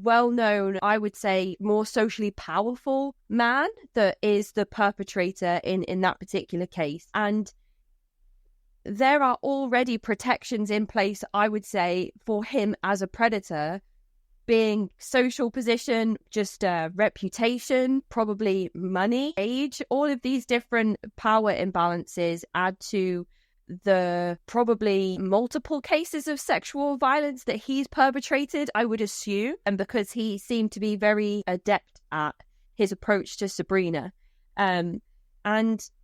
well-known, I would say, more socially powerful man that is the perpetrator in that particular case. And there are already protections in place, I would say, for him as a predator, being social position, just reputation, probably money, age. All of these different power imbalances add to the probably multiple cases of sexual violence that he's perpetrated, I would assume, and because he seemed to be very adept at his approach to Sabrina. And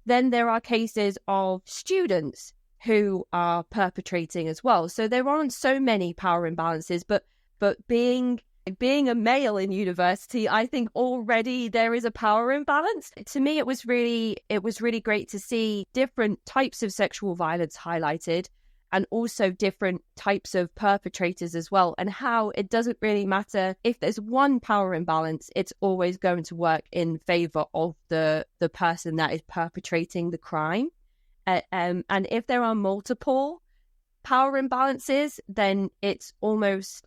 then there are cases of students who are perpetrating as well. So there aren't so many power imbalances, but being a male in university, I think already there is a power imbalance. To me, it was really great to see different types of sexual violence highlighted, and also different types of perpetrators as well, and how it doesn't really matter if there's one power imbalance, it's always going to work in favor of the person that is perpetrating the crime. And if there are multiple power imbalances, then it's almost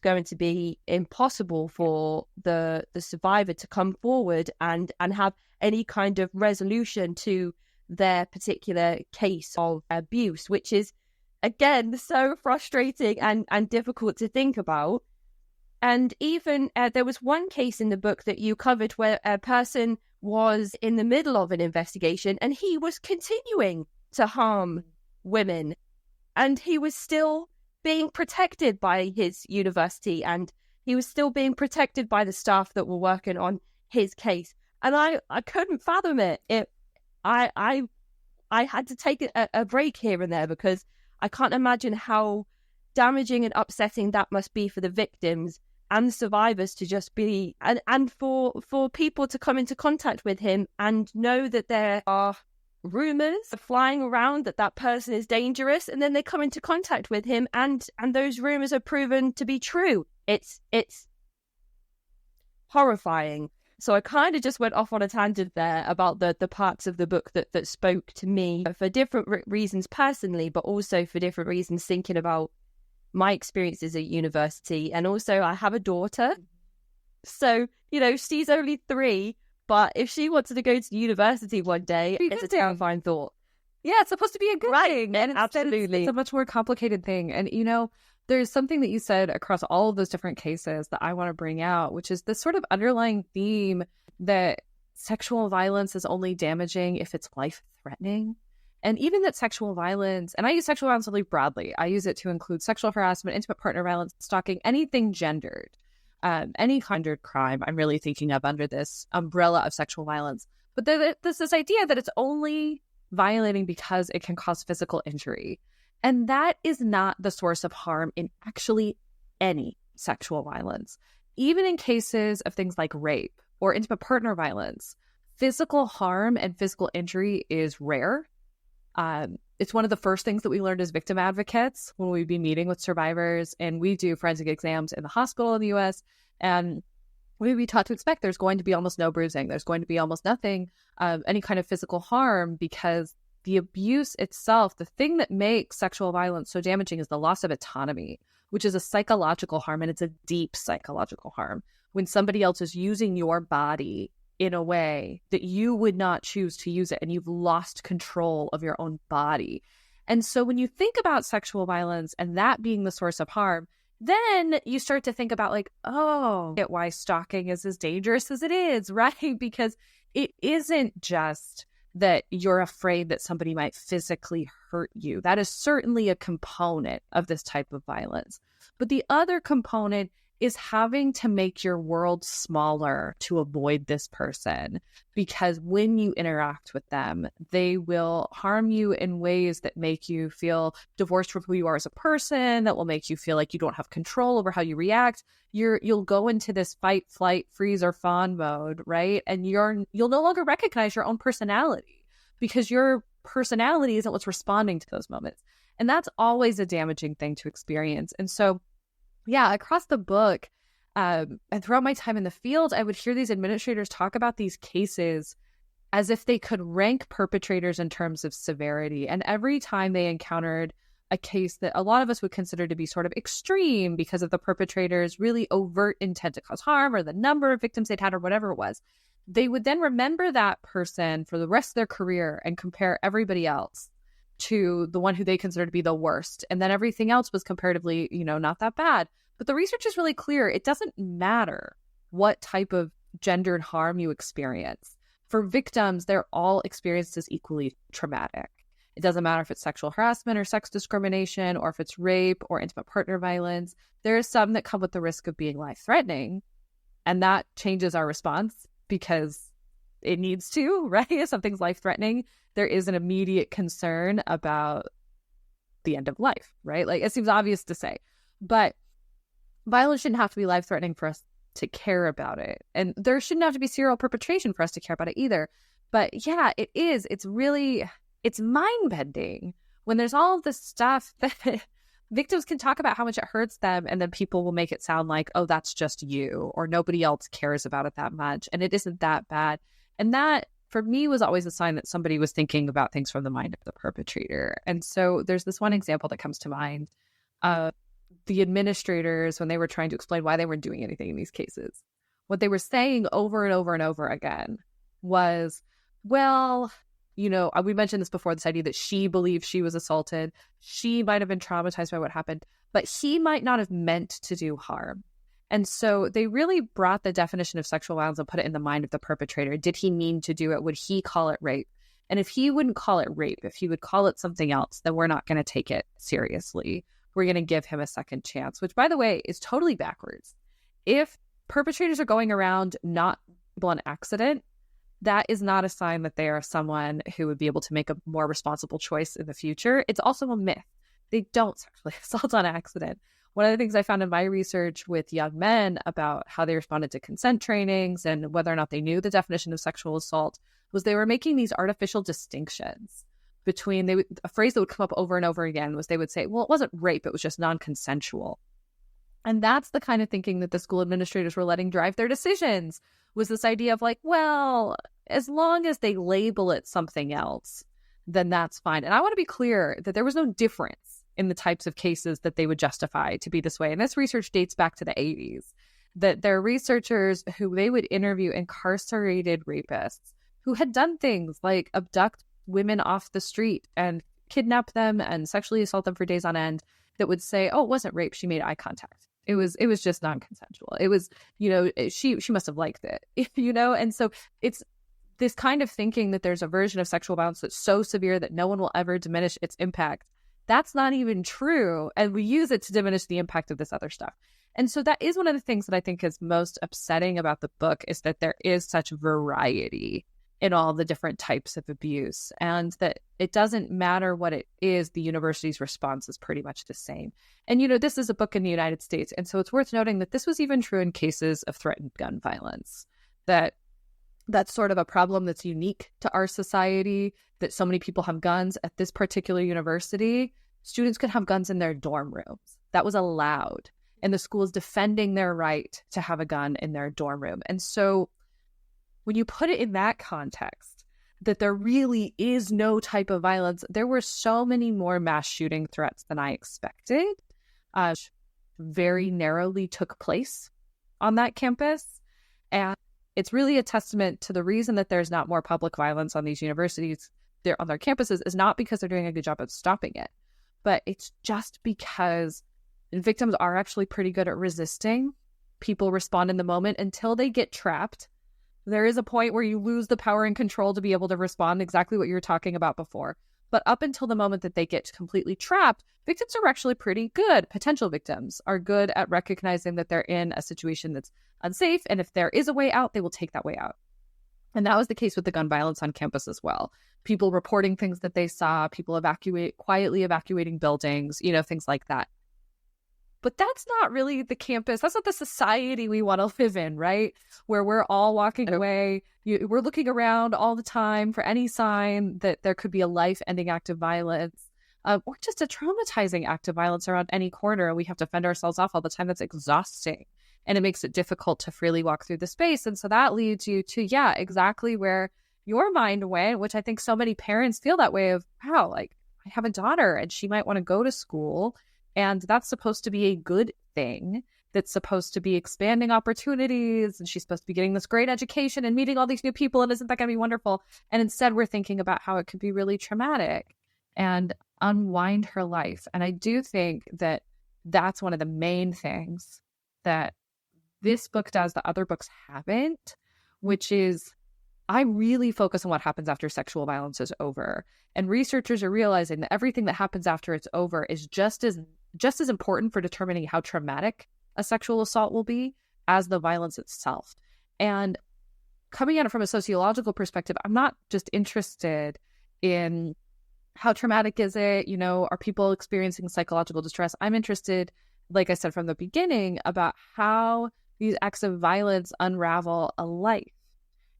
going to be impossible for the survivor to come forward and have any kind of resolution to their particular case of abuse, which is, again, so frustrating and difficult to think about. And even there was one case in the book that you covered where a person was in the middle of an investigation and he was continuing to harm women, and he was still being protected by his university, and he was still being protected by the staff that were working on his case. And I couldn't fathom it. I had to take a break here and there, because I can't imagine how damaging and upsetting that must be for the victims and the survivors to just be, and for people to come into contact with him and know that there are rumors flying around that person is dangerous, and then they come into contact with him and those rumors are proven to be true. It's horrifying. So I kind of just went off on a tangent there about the parts of the book that spoke to me for different reasons personally, but also for different reasons thinking about my experiences at university. And also I have a daughter, so she's only 3, but if she wanted to go to university one day, it's a terrifying thought. Yeah, it's supposed to be a good thing, and absolutely, it's a much more complicated thing. And there's something that you said across all of those different cases that I want to bring out, which is this sort of underlying theme that sexual violence is only damaging if it's life-threatening. And even that sexual violence, and I use sexual violence really broadly, I use it to include sexual harassment, intimate partner violence, stalking, anything gendered, any kind of crime I'm really thinking of under this umbrella of sexual violence. But there's this idea that it's only violating because it can cause physical injury. And that is not the source of harm in actually any sexual violence. Even in cases of things like rape or intimate partner violence, physical harm and physical injury is rare. It's one of the first things that we learned as victim advocates when we'd be meeting with survivors, and we do forensic exams in the hospital in the US, and we'd be taught to expect there's going to be almost no bruising, there's going to be almost nothing, any kind of physical harm, because the abuse itself, the thing that makes sexual violence so damaging is the loss of autonomy, which is a psychological harm, and it's a deep psychological harm. When somebody else is using your body in a way that you would not choose to use it, and you've lost control of your own body. And so when you think about sexual violence and that being the source of harm, then you start to think about why stalking is as dangerous as it is, right? Because it isn't just that you're afraid that somebody might physically hurt you. That is certainly a component of this type of violence. But the other component is having to make your world smaller to avoid this person, because when you interact with them, they will harm you in ways that make you feel divorced from who you are as a person, that will make you feel like you don't have control over how you react. You'll go into this fight, flight, freeze, or fawn mode, right? And you'll no longer recognize your own personality, because your personality isn't what's responding to those moments. And that's always a damaging thing to experience. And so yeah, across the book and throughout my time in the field, I would hear these administrators talk about these cases as if they could rank perpetrators in terms of severity. And every time they encountered a case that a lot of us would consider to be sort of extreme because of the perpetrator's really overt intent to cause harm or the number of victims they'd had or whatever it was, they would then remember that person for the rest of their career and compare everybody else to the one who they consider to be the worst. And then everything else was comparatively, not that bad. But the research is really clear. It doesn't matter what type of gendered harm you experience. For victims, they're all experienced as equally traumatic. It doesn't matter if it's sexual harassment or sex discrimination, or if it's rape or intimate partner violence. There are some that come with the risk of being life-threatening, and that changes our response because it needs to, right? If something's life-threatening, there is an immediate concern about the end of life, right? Like, it seems obvious to say, but violence shouldn't have to be life-threatening for us to care about it. And there shouldn't have to be serial perpetration for us to care about it either. But yeah, it is. It's mind-bending when there's all of this stuff that victims can talk about how much it hurts them, and then people will make it sound like, oh, that's just you, or nobody else cares about it that much, and it isn't that bad. And that, for me, was always a sign that somebody was thinking about things from the mind of the perpetrator. And so there's this one example that comes to mind. The administrators, when they were trying to explain why they weren't doing anything in these cases, what they were saying over and over and over again was, well, we mentioned this before, this idea that she believed she was assaulted. She might have been traumatized by what happened, but he might not have meant to do harm. And so they really brought the definition of sexual violence and put it in the mind of the perpetrator. Did he mean to do it? Would he call it rape? And if he wouldn't call it rape, if he would call it something else, then we're not going to take it seriously. We're going to give him a second chance, which, by the way, is totally backwards. If perpetrators are going around not on accident, that is not a sign that they are someone who would be able to make a more responsible choice in the future. It's also a myth. They don't sexually assault on accident. One of the things I found in my research with young men about how they responded to consent trainings and whether or not they knew the definition of sexual assault was they were making these artificial distinctions between, a phrase that would come up over and over again was they would say, well, it wasn't rape, it was just non-consensual. And that's the kind of thinking that the school administrators were letting drive their decisions, was this idea of like, well, as long as they label it something else, then that's fine. And I want to be clear that there was no difference in the types of cases that they would justify to be this way. And this research dates back to the 80s, that there are researchers who they would interview incarcerated rapists who had done things like abduct women off the street and kidnap them and sexually assault them for days on end, that would say, oh, it wasn't rape, she made eye contact. It was just non-consensual. It was, she must have liked it, And so it's this kind of thinking that there's a version of sexual violence that's so severe that no one will ever diminish its impact. That's not even true. And we use it to diminish the impact of this other stuff. And so that is one of the things that I think is most upsetting about the book, is that there is such variety in all the different types of abuse, and that it doesn't matter what it is, the university's response is pretty much the same. And, this is a book in the United States. And so it's worth noting that this was even true in cases of threatened gun violence, that's sort of a problem that's unique to our society, that so many people have guns. At this particular university, students could have guns in their dorm rooms. That was allowed. And the school is defending their right to have a gun in their dorm room. And so when you put it in that context, that there really is no type of violence, there were so many more mass shooting threats than I expected. Very narrowly took place on that campus. And it's really a testament to the reason that there's not more public violence on these universities, on their campuses, is not because they're doing a good job of stopping it, but it's just because victims are actually pretty good at resisting. People respond in the moment until they get trapped. There is a point where you lose the power and control to be able to respond, exactly what you were talking about before. But up until the moment that they get completely trapped, victims are actually pretty good. Potential victims are good at recognizing that they're in a situation that's unsafe. And if there is a way out, they will take that way out. And that was the case with the gun violence on campus as well. People reporting things that they saw, people quietly evacuating buildings, things like that. But that's not really the campus. That's not the society we want to live in, right? Where we're all walking away. We're looking around all the time for any sign that there could be a life-ending act of violence, or just a traumatizing act of violence around any corner. And we have to fend ourselves off all the time. That's exhausting. And it makes it difficult to freely walk through the space. And so that leads you to, exactly where your mind went, which I think so many parents feel that way of, wow, like, I have a daughter and she might want to go to school, and that's supposed to be a good thing. That's supposed to be expanding opportunities, and she's supposed to be getting this great education and meeting all these new people, and isn't that going to be wonderful? And instead we're thinking about how it could be really traumatic and unwind her life. And I do think that that's one of the main things that this book does that other books haven't, which is I really focus on what happens after sexual violence is over. And researchers are realizing that everything that happens after it's over is just as important for determining how traumatic a sexual assault will be as the violence itself. And coming at it from a sociological perspective, I'm not just interested in how traumatic is it, are people experiencing psychological distress? I'm interested, like I said from the beginning, about how these acts of violence unravel a life,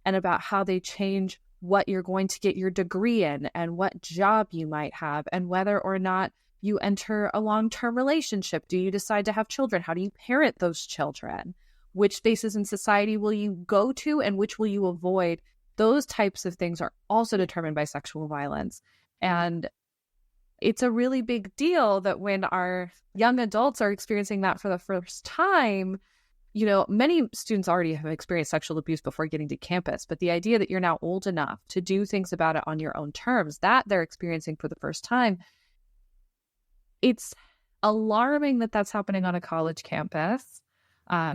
and about how they change what you're going to get your degree in and what job you might have, and whether or not you enter a long-term relationship. Do you decide to have children? How do you parent those children? Which spaces in society will you go to and which will you avoid? Those types of things are also determined by sexual violence. And it's a really big deal that when our young adults are experiencing that for the first time, many students already have experienced sexual abuse before getting to campus, but the idea that you're now old enough to do things about it on your own terms, that they're experiencing for the first time, it's alarming that that's happening on a college campus,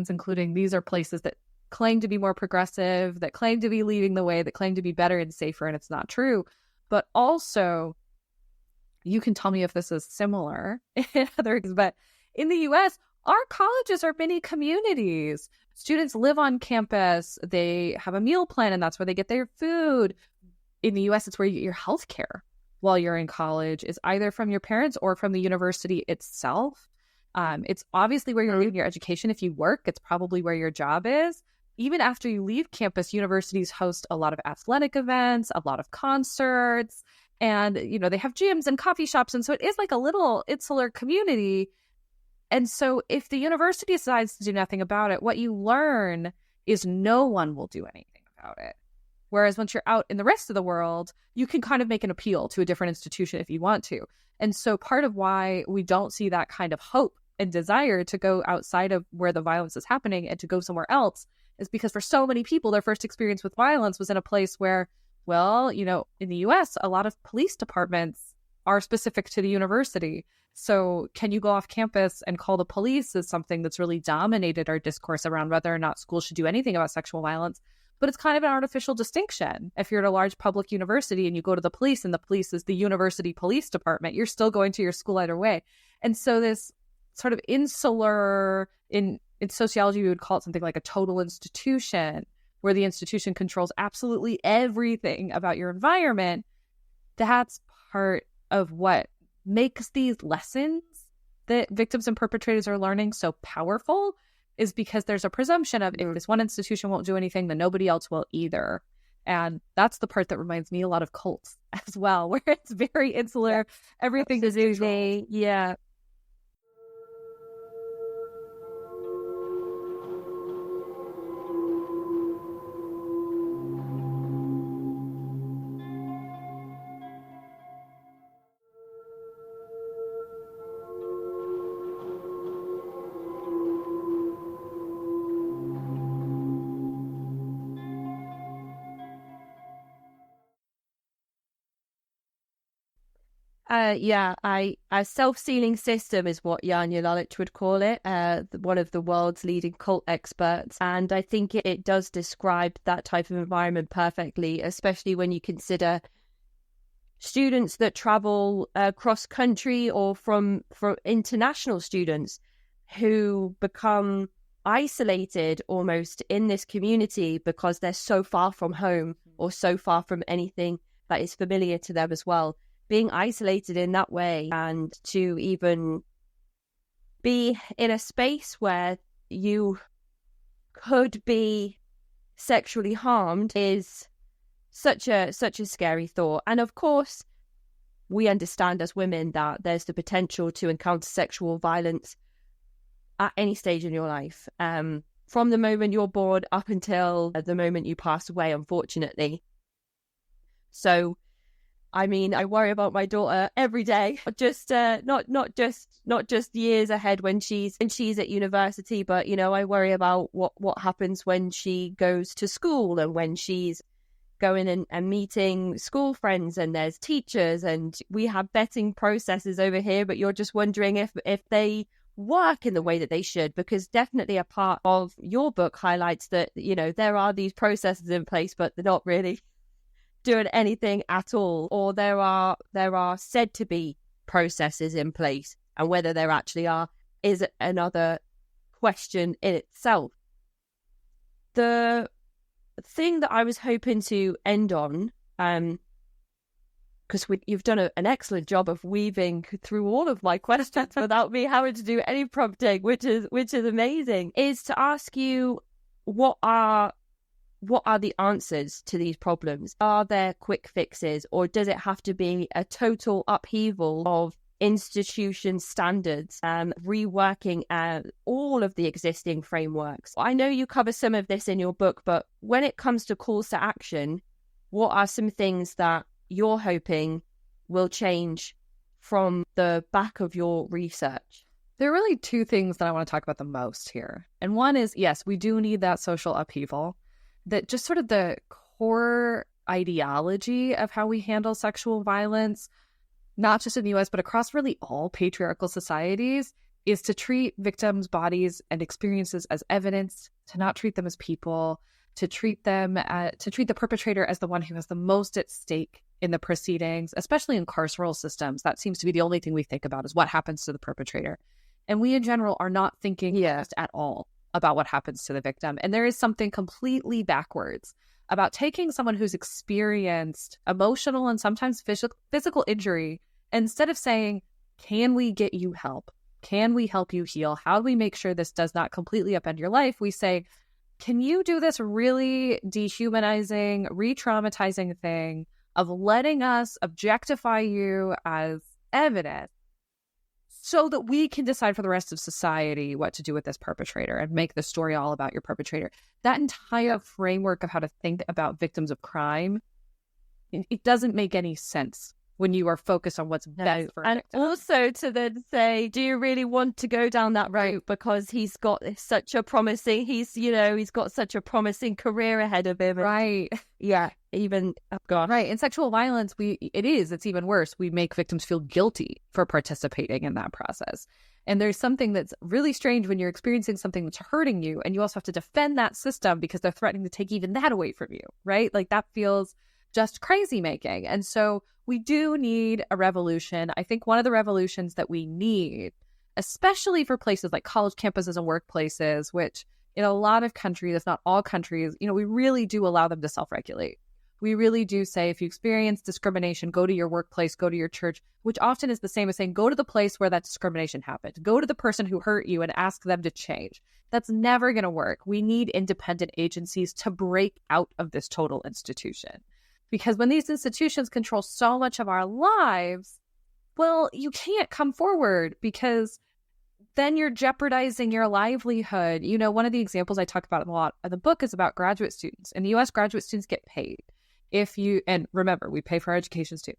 including these are places that claim to be more progressive, that claim to be leading the way, that claim to be better and safer, and it's not true. But also, you can tell me if this is similar in other, but in the U.S., our colleges are mini communities. Students live on campus. They have a meal plan, and that's where they get their food. In the U.S., it's where you get your health care while you're in college, is either from your parents or from the university itself. It's obviously where you're getting your education. If you work, it's probably where your job is. Even after you leave campus, universities host a lot of athletic events, a lot of concerts, and, they have gyms and coffee shops. And so it is like a little insular community. And so if the university decides to do nothing about it, what you learn is no one will do anything about it. Whereas once you're out in the rest of the world, you can kind of make an appeal to a different institution if you want to. And so part of why we don't see that kind of hope and desire to go outside of where the violence is happening and to go somewhere else is because for so many people, their first experience with violence was in a place where, well, in the US, a lot of police departments are specific to the university. So can you go off campus and call the police is something that's really dominated our discourse around whether or not schools should do anything about sexual violence. But it's kind of an artificial distinction. If you're at a large public university and you go to the police and the police is the university police department, you're still going to your school either way. And so this sort of insular, in sociology, we would call it something like a total institution, where the institution controls absolutely everything about your environment. That's part of what makes these lessons that victims and perpetrators are learning so powerful, is because there's a presumption of if this one institution won't do anything, then nobody else will either. And that's the part that reminds me a lot of cults as well, where it's very insular. Everything is usually, yeah. A self-sealing system is what Janja Lalich would call it, one of the world's leading cult experts. And I think it does describe that type of environment perfectly, especially when you consider students that travel cross country or from international students who become isolated almost in this community because they're so far from home or so far from anything that is familiar to them as well. Being isolated in that way, and to even be in a space where you could be sexually harmed is such a scary thought. And of course, we understand as women that there's the potential to encounter sexual violence at any stage in your life, from the moment you're born up until the moment you pass away, unfortunately. So I mean, I worry about my daughter every day. Just not just years ahead when she's at university, but I worry about what happens when she goes to school and when she's going and meeting school friends and there's teachers and we have vetting processes over here, but you're just wondering if they work in the way that they should, because definitely a part of your book highlights that there are these processes in place, but they're not really doing anything at all, or there are said to be processes in place, and whether there actually are is another question in itself. The thing that I was hoping to end on, because you've done an excellent job of weaving through all of my questions without me having to do any prompting, which is amazing, is to ask you what are the answers to these problems? Are there quick fixes, or does it have to be a total upheaval of institution standards, reworking all of the existing frameworks? I know you cover some of this in your book, but when it comes to calls to action, what are some things that you're hoping will change from the back of your research? There are really two things that I want to talk about the most here. And one is, yes, we do need that social upheaval, that just sort of the core ideology of how we handle sexual violence, not just in the US, but across really all patriarchal societies, is to treat victims' bodies and experiences as evidence, to not treat them as people, to treat the perpetrator as the one who has the most at stake in the proceedings, especially in carceral systems. That seems to be the only thing we think about, is what happens to the perpetrator. And we in general are not thinking at all about what happens to the victim. And there is something completely backwards about taking someone who's experienced emotional and sometimes physical injury, instead of saying, can we get you help? Can we help you heal? How do we make sure this does not completely upend your life? We say, can you do this really dehumanizing, re-traumatizing thing of letting us objectify you as evidence so that we can decide for the rest of society what to do with this perpetrator and make the story all about your perpetrator? That entire framework of how to think about victims of crime, it doesn't make any sense when you are focused on what's best for a and victim. Also to then say, do you really want to go down that route because he's got such a promising career ahead of him, Right. Yeah, even God. Right. In sexual violence, it's even worse. We make victims feel guilty for participating in that process. And there's something that's really strange when you're experiencing something that's hurting you, and you also have to defend that system because they're threatening to take even that away from you, right? Like, that feels just crazy making. And so we do need a revolution. I think one of the revolutions that we need, especially for places like college campuses and workplaces, which in a lot of countries, if not all countries, we really do allow them to self-regulate. We really do say, if you experience discrimination, go to your workplace, go to your church, which often is the same as saying, go to the place where that discrimination happened. Go to the person who hurt you and ask them to change. That's never going to work. We need independent agencies to break out of this total institution. Because when these institutions control so much of our lives, well, you can't come forward because then you're jeopardizing your livelihood. One of the examples I talk about a lot in the book is about graduate students. In the US, graduate students get paid. And remember, we pay for our educations too.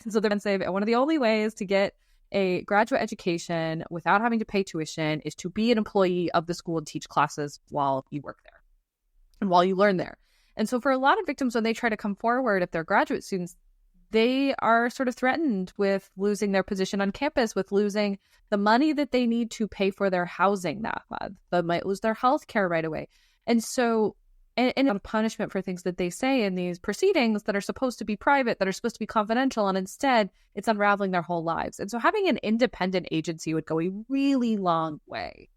So they're going to say one of the only ways to get a graduate education without having to pay tuition is to be an employee of the school and teach classes while you work there and while you learn there. And so for a lot of victims, when they try to come forward, if they're graduate students, they are sort of threatened with losing their position on campus, with losing the money that they need to pay for their housing that month. They might lose their health care right away. And so, and a punishment for things that they say in these proceedings that are supposed to be private, that are supposed to be confidential, and instead it's unraveling their whole lives. And so having an independent agency would go a really long way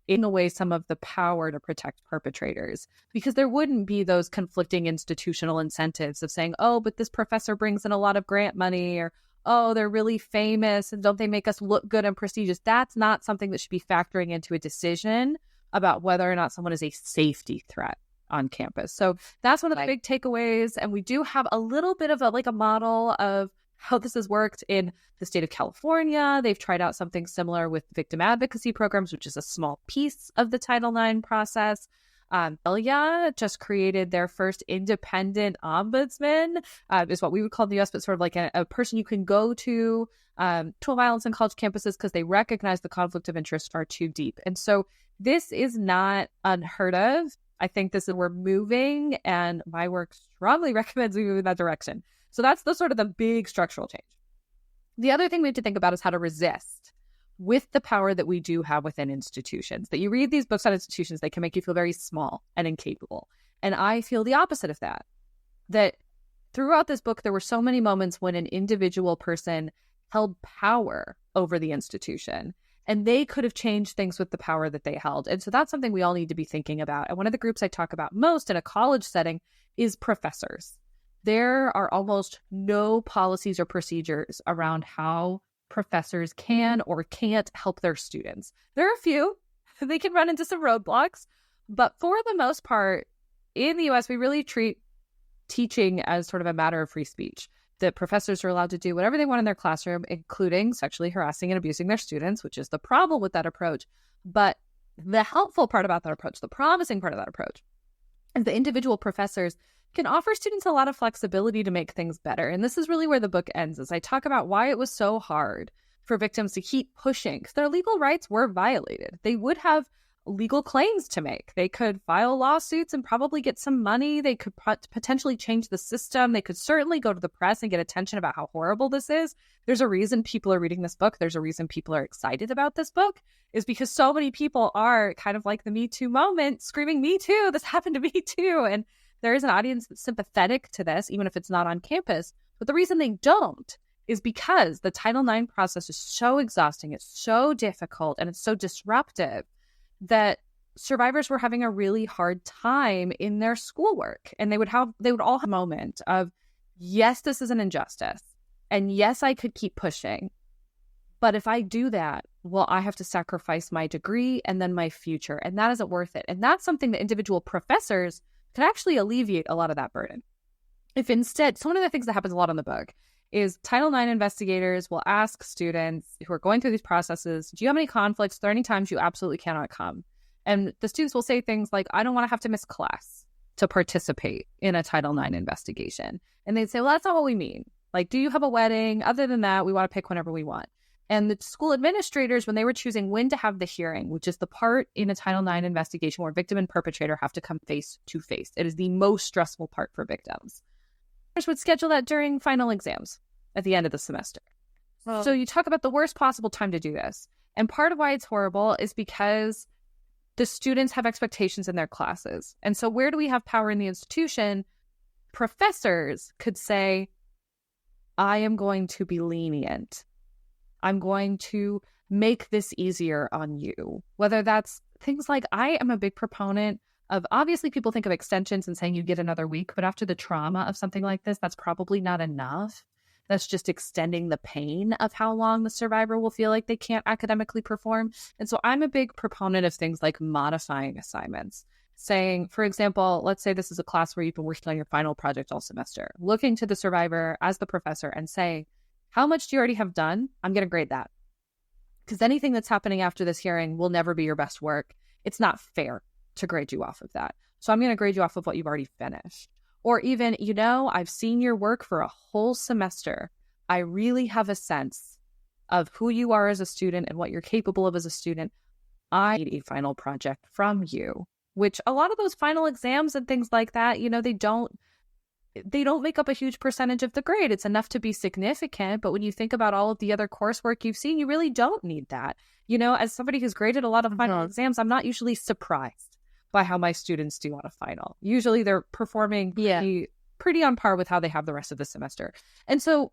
in away some of the power to protect perpetrators, because there wouldn't be those conflicting institutional incentives of saying, oh, but this professor brings in a lot of grant money, or, oh, they're really famous and don't they make us look good and prestigious? That's not something that should be factoring into a decision about whether or not someone is a safety threat on campus. So that's one of the big takeaways. And we do have a little bit of a model of how this has worked in the state of California. They've tried out something similar with victim advocacy programs, which is a small piece of the Title IX process. Australia just created their first independent ombudsman, is what we would call in the US, but sort of like a person you can go to violence on college campuses because they recognize the conflict of interest are too deep. And so this is not unheard of. I think we're moving, and my work strongly recommends we move in that direction. So that's the sort of the big structural change. The other thing we have to think about is how to resist with the power that we do have within institutions. That you read these books on institutions, they can make you feel very small and incapable. And I feel the opposite of that. That throughout this book, there were so many moments when an individual person held power over the institution, and they could have changed things with the power that they held. And so that's something we all need to be thinking about. And one of the groups I talk about most in a college setting is professors. There are almost no policies or procedures around how professors can or can't help their students. There are a few. They can run into some roadblocks. But for the most part, in the US, we really treat teaching as sort of a matter of free speech. That professors are allowed to do whatever they want in their classroom, including sexually harassing and abusing their students, which is the problem with that approach. But the helpful part about that approach, the promising part of that approach, is the individual professors can offer students a lot of flexibility to make things better. And this is really where the book ends, as I talk about why it was so hard for victims to keep pushing, because their legal rights were violated. They would have legal claims to make. They could file lawsuits and probably get some money. They could potentially change the system. They could certainly go to the press and get attention about how horrible this is. There's a reason people are reading this book. There's a reason people are excited about this book, is because so many people are kind of like the Me Too moment, screaming, "Me too, this happened to me too." And there is an audience that's sympathetic to this, even if it's not on campus. But the reason they don't is because the Title IX process is so exhausting, it's so difficult, and it's so disruptive that survivors were having a really hard time in their schoolwork. And they would all have a moment of, yes, this is an injustice. And yes, I could keep pushing. But if I do that, well, I have to sacrifice my degree and then my future. And that isn't worth it. And that's something that individual professors can actually alleviate a lot of that burden. If instead, so one of the things that happens a lot in the book is Title IX investigators will ask students who are going through these processes, do you have any conflicts? Are there any times you absolutely cannot come? And the students will say things like, I don't want to have to miss class to participate in a Title IX investigation. And they'd say, well, that's not what we mean. Like, do you have a wedding? Other than that, we want to pick whenever we want. And the school administrators, when they were choosing when to have the hearing, which is the part in a Title IX investigation where victim and perpetrator have to come face to face. It is the most stressful part for victims. Would schedule that during final exams at the end of the semester. Well, so you talk about the worst possible time to do this. And part of why it's horrible is because the students have expectations in their classes. And so where do we have power in the institution? Professors could say, I am going to be lenient. I'm going to make this easier on you. Whether that's things like, I am a big proponent of, obviously people think of extensions and saying you get another week, but after the trauma of something like this, that's probably not enough. That's just extending the pain of how long the survivor will feel like they can't academically perform. And so I'm a big proponent of things like modifying assignments, saying, for example, let's say this is a class where you've been working on your final project all semester, looking to the survivor as the professor and saying, how much do you already have done? I'm going to grade that. Because anything that's happening after this hearing will never be your best work. It's not fair to grade you off of that. So I'm going to grade you off of what you've already finished. Or even, I've seen your work for a whole semester. I really have a sense of who you are as a student and what you're capable of as a student. I need a final project from you, which a lot of those final exams and things like that, they don't make up a huge percentage of the grade. It's enough to be significant. But when you think about all of the other coursework you've seen, you really don't need that. As somebody who's graded a lot of final exams, I'm not usually surprised by how my students do on a final. Usually they're performing pretty on par with how they have the rest of the semester. And so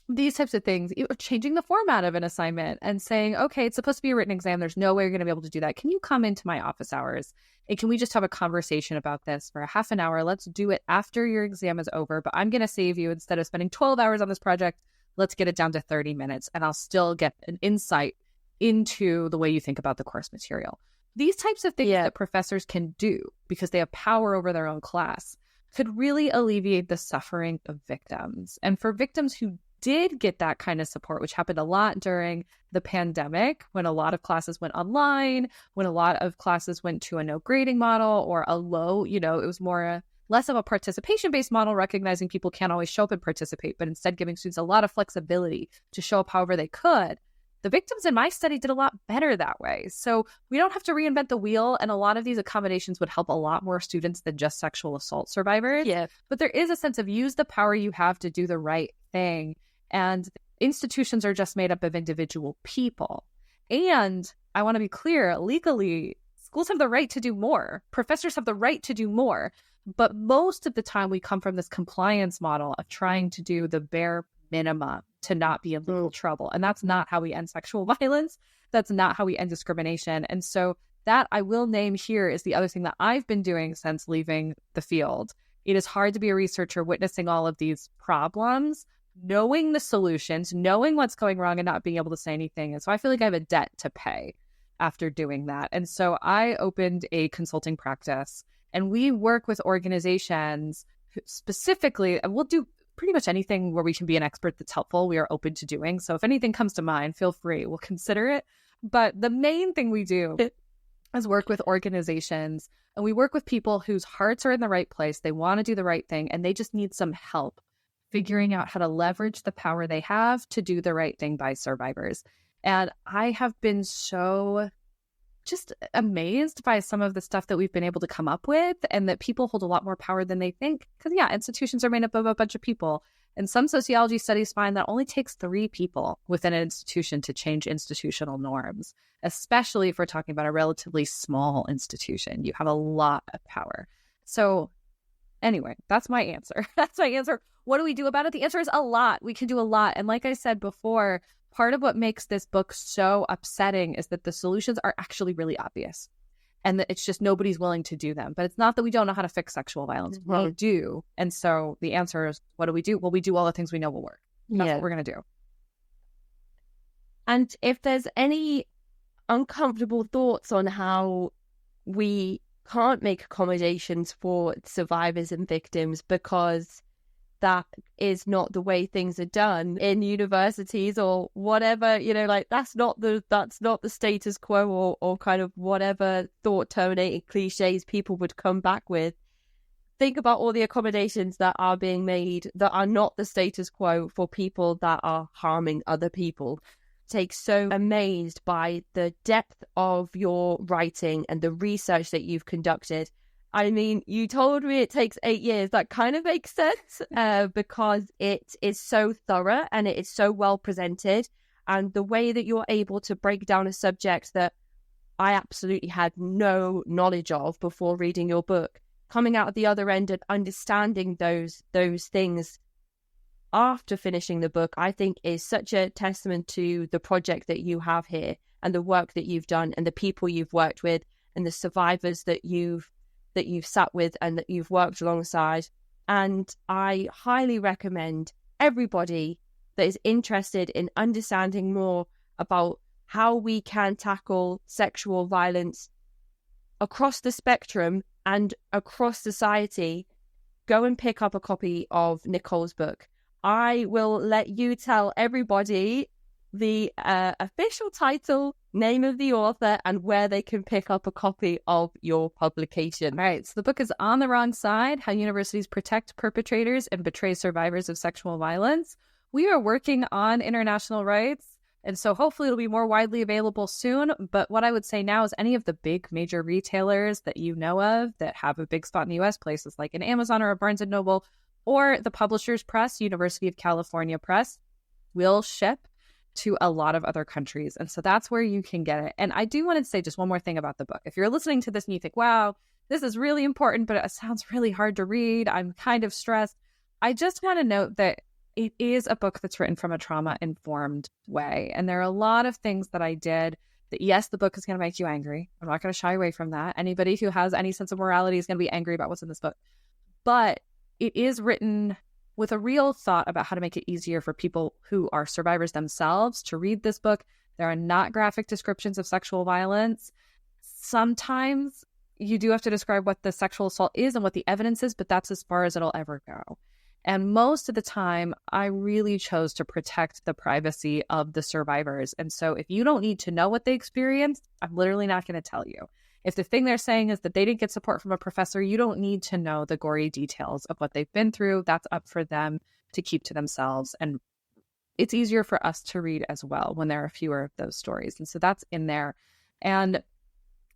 these types of things, changing the format of an assignment and saying, okay, it's supposed to be a written exam. There's no way you're going to be able to do that. Can you come into my office hours? And can we just have a conversation about this for a half an hour? Let's do it after your exam is over. But I'm going to save you, instead of spending 12 hours on this project, let's get it down to 30 minutes. And I'll still get an insight into the way you think about the course material. These types of things that professors can do because they have power over their own class could really alleviate the suffering of victims. And for victims who did get that kind of support, which happened a lot during the pandemic, when a lot of classes went online, when a lot of classes went to a no grading model or a low, it was less of a participation-based model, recognizing people can't always show up and participate, but instead giving students a lot of flexibility to show up however they could. The victims in my study did a lot better that way. So we don't have to reinvent the wheel. And a lot of these accommodations would help a lot more students than just sexual assault survivors. Yeah. But there is a sense of use the power you have to do the right thing. And institutions are just made up of individual people. And I want to be clear, legally, schools have the right to do more. Professors have the right to do more. But most of the time we come from this compliance model of trying to do the bare minimum to not be in legal trouble. And that's not how we end sexual violence. That's not how we end discrimination. And so that I will name here is the other thing that I've been doing since leaving the field. It is hard to be a researcher witnessing all of these problems, knowing the solutions, knowing what's going wrong and not being able to say anything. And so I feel like I have a debt to pay after doing that. And so I opened a consulting practice, and we work with organizations specifically, and we'll do pretty much anything where we can be an expert that's helpful, we are open to doing. So if anything comes to mind, feel free. We'll consider it. But the main thing we do is work with organizations, and we work with people whose hearts are in the right place. They want to do the right thing, and they just need some help figuring out how to leverage the power they have to do the right thing by survivors. And I have been so just amazed by some of the stuff that we've been able to come up with, and that people hold a lot more power than they think. Because institutions are made up of a bunch of people. And some sociology studies find that only takes 3 people within an institution to change institutional norms, especially if we're talking about a relatively small institution. You have a lot of power. So anyway, that's my answer. That's my answer. What do we do about it? The answer is a lot. We can do a lot. And like I said before, part of what makes this book so upsetting is that the solutions are actually really obvious, and that it's just nobody's willing to do them. But it's not that we don't know how to fix sexual violence. We do. And so the answer is, what do we do? Well, we do all the things we know will work. That's what we're going to do. And if there's any uncomfortable thoughts on how we can't make accommodations for survivors and victims because that is not the way things are done in universities or whatever, that's not the status quo, or kind of whatever thought terminating cliches people would come back with. Think about all the accommodations that are being made that are not the status quo for people that are harming other people. So amazed by the depth of your writing and the research that you've conducted. I mean, you told me it takes 8 years. That kind of makes sense because it is so thorough and it is so well presented. And the way that you're able to break down a subject that I absolutely had no knowledge of before reading your book, coming out of the other end and understanding those things after finishing the book, I think is such a testament to the project that you have here and the work that you've done and the people you've worked with and the survivors that you've sat with and that you've worked alongside. And I highly recommend everybody that is interested in understanding more about how we can tackle sexual violence across the spectrum and across society, go and pick up a copy of Nicole's book. I will let you tell everybody the official title, name of the author, and where they can pick up a copy of your publication. All right, so the book is On the Wrong Side: How Universities Protect Perpetrators and Betray Survivors of Sexual Violence. We are working on international rights, and so hopefully it'll be more widely available soon. But what I would say now is any of the big major retailers that you know of that have a big spot in the U.S., places like an Amazon or a Barnes & Noble, or the Publishers Press, University of California Press, will ship to a lot of other countries. And so that's where you can get it. And I do want to say just one more thing about the book. If you're listening to this and you think, wow, this is really important, but it sounds really hard to read, I'm kind of stressed, I just want to note that it is a book that's written from a trauma-informed way. And there are a lot of things that I did that, yes, the book is going to make you angry. I'm not going to shy away from that. Anybody who has any sense of morality is going to be angry about what's in this book. But it is written with a real thought about how to make it easier for people who are survivors themselves to read this book. There are not graphic descriptions of sexual violence. Sometimes you do have to describe what the sexual assault is and what the evidence is, but that's as far as it'll ever go. And most of the time, I really chose to protect the privacy of the survivors. And so if you don't need to know what they experienced, I'm literally not going to tell you. If the thing they're saying is that they didn't get support from a professor, you don't need to know the gory details of what they've been through. That's up for them to keep to themselves. And it's easier for us to read as well when there are fewer of those stories. And so that's in there. And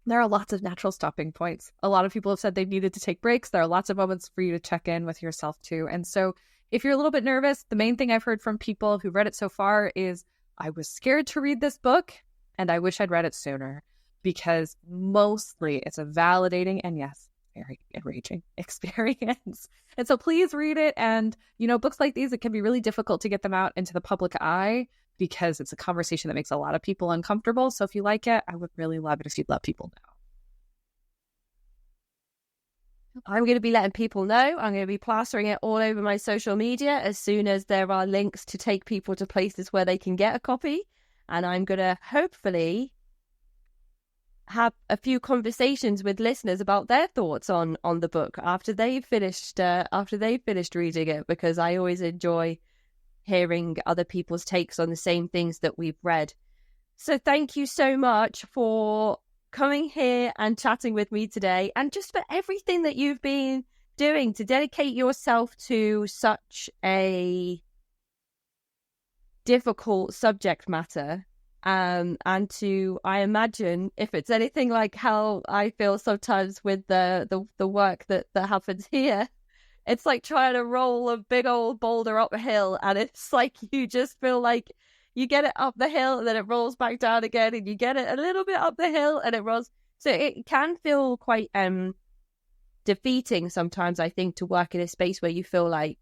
there are lots of natural stopping points. A lot of people have said they've needed to take breaks. There are lots of moments for you to check in with yourself too. And so if you're a little bit nervous, the main thing I've heard from people who've read it so far is, I was scared to read this book and I wish I'd read it sooner, because mostly it's a validating and, yes, very enraging experience. And so please read it. And, books like these, it can be really difficult to get them out into the public eye because it's a conversation that makes a lot of people uncomfortable. So if you like it, I would really love it if you'd let people know. I'm going to be letting people know. I'm going to be plastering it all over my social media as soon as there are links to take people to places where they can get a copy. And I'm going to hopefully have a few conversations with listeners about their thoughts on the book after they've finished reading it, because I always enjoy hearing other people's takes on the same things that we've read. So thank you so much for coming here and chatting with me today, and just for everything that you've been doing to dedicate yourself to such a difficult subject matter. And to, I imagine, if it's anything like how I feel sometimes with the work that happens here, it's like trying to roll a big old boulder up a hill, and it's like you just feel like you get it up the hill and then it rolls back down again, and you get it a little bit up the hill and it rolls. So it can feel quite defeating sometimes, I think, to work in a space where you feel like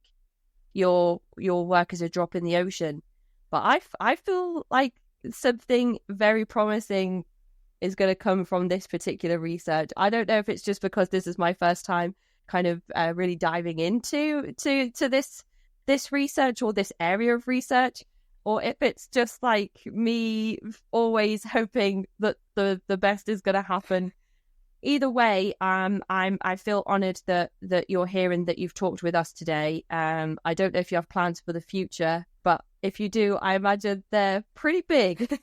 your work is a drop in the ocean. But I feel like something very promising is going to come from this particular research. I don't know if it's just because this is my first time kind of really diving into this research or this area of research, or if it's just like me always hoping that the best is going to happen. Either way, I feel honored that you're here and that you've talked with us today. I don't know if you have plans for the future, but if you do, I imagine they're pretty big.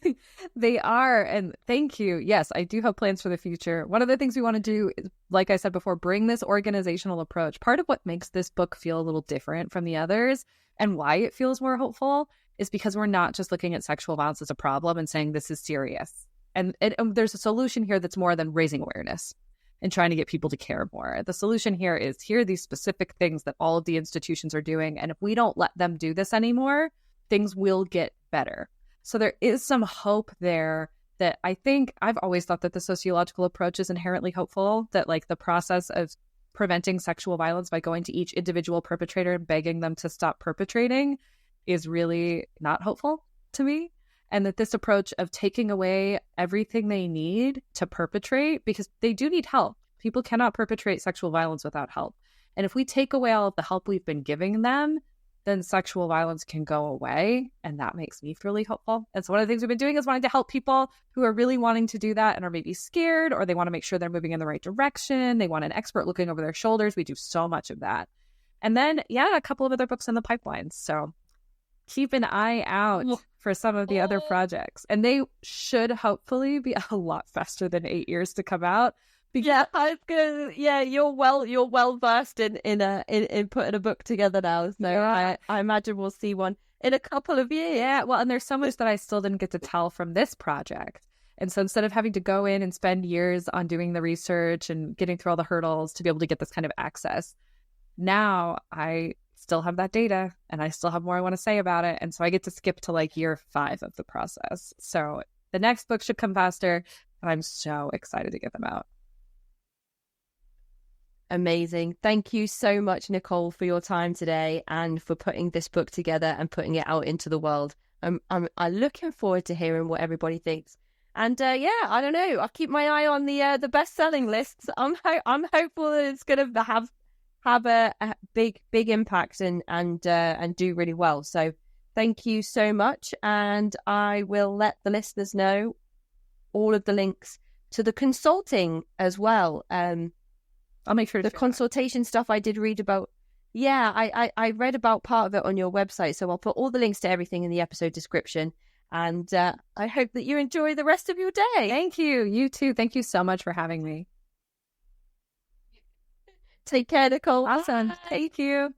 They are, and thank you. Yes, I do have plans for the future. One of the things we want to do is, like I said before, bring this organizational approach. Part of what makes this book feel a little different from the others and why it feels more hopeful is because we're not just looking at sexual violence as a problem and saying this is serious. And there's a solution here that's more than raising awareness and trying to get people to care more. The solution here is, here are these specific things that all of the institutions are doing, and if we don't let them do this anymore, things will get better. So there is some hope there that I think I've always thought that the sociological approach is inherently hopeful, that like the process of preventing sexual violence by going to each individual perpetrator and begging them to stop perpetrating is really not hopeful to me. And that this approach of taking away everything they need to perpetrate, because they do need help. People cannot perpetrate sexual violence without help. And if we take away all of the help we've been giving them, then sexual violence can go away. And that makes me really hopeful. And so one of the things we've been doing is wanting to help people who are really wanting to do that and are maybe scared, or they want to make sure they're moving in the right direction. They want an expert looking over their shoulders. We do so much of that. And then, a couple of other books in the pipeline. So keep an eye out for some of the other projects. And they should hopefully be a lot faster than 8 years to come out. You're well versed in putting a book together now. So I imagine we'll see one in a couple of years. Yeah, well, and there's so much that I still didn't get to tell from this project. And so instead of having to go in and spend years on doing the research and getting through all the hurdles to be able to get this kind of access, now I still have that data and I still have more I want to say about it. And so I get to skip to like year 5 of the process. So the next book should come faster, and I'm so excited to get them out. Amazing. Thank you so much, Nicole, for your time today and for putting this book together and putting it out into the world. I'm looking forward to hearing what everybody thinks. And I don't know. I'll keep my eye on the best-selling lists. I'm hopeful that it's going to have a big impact and do really well. So thank you so much, and I will let the listeners know all of the links to the consulting as well. I'll make sure to the consultation stuff I did read about. Yeah, I read about part of it on your website, so I'll put all the links to everything in the episode description. And I hope that you enjoy the rest of your day. Thank you. You too. Thank you so much for having me. Take care, Nicole. Awesome. Bye. Thank you.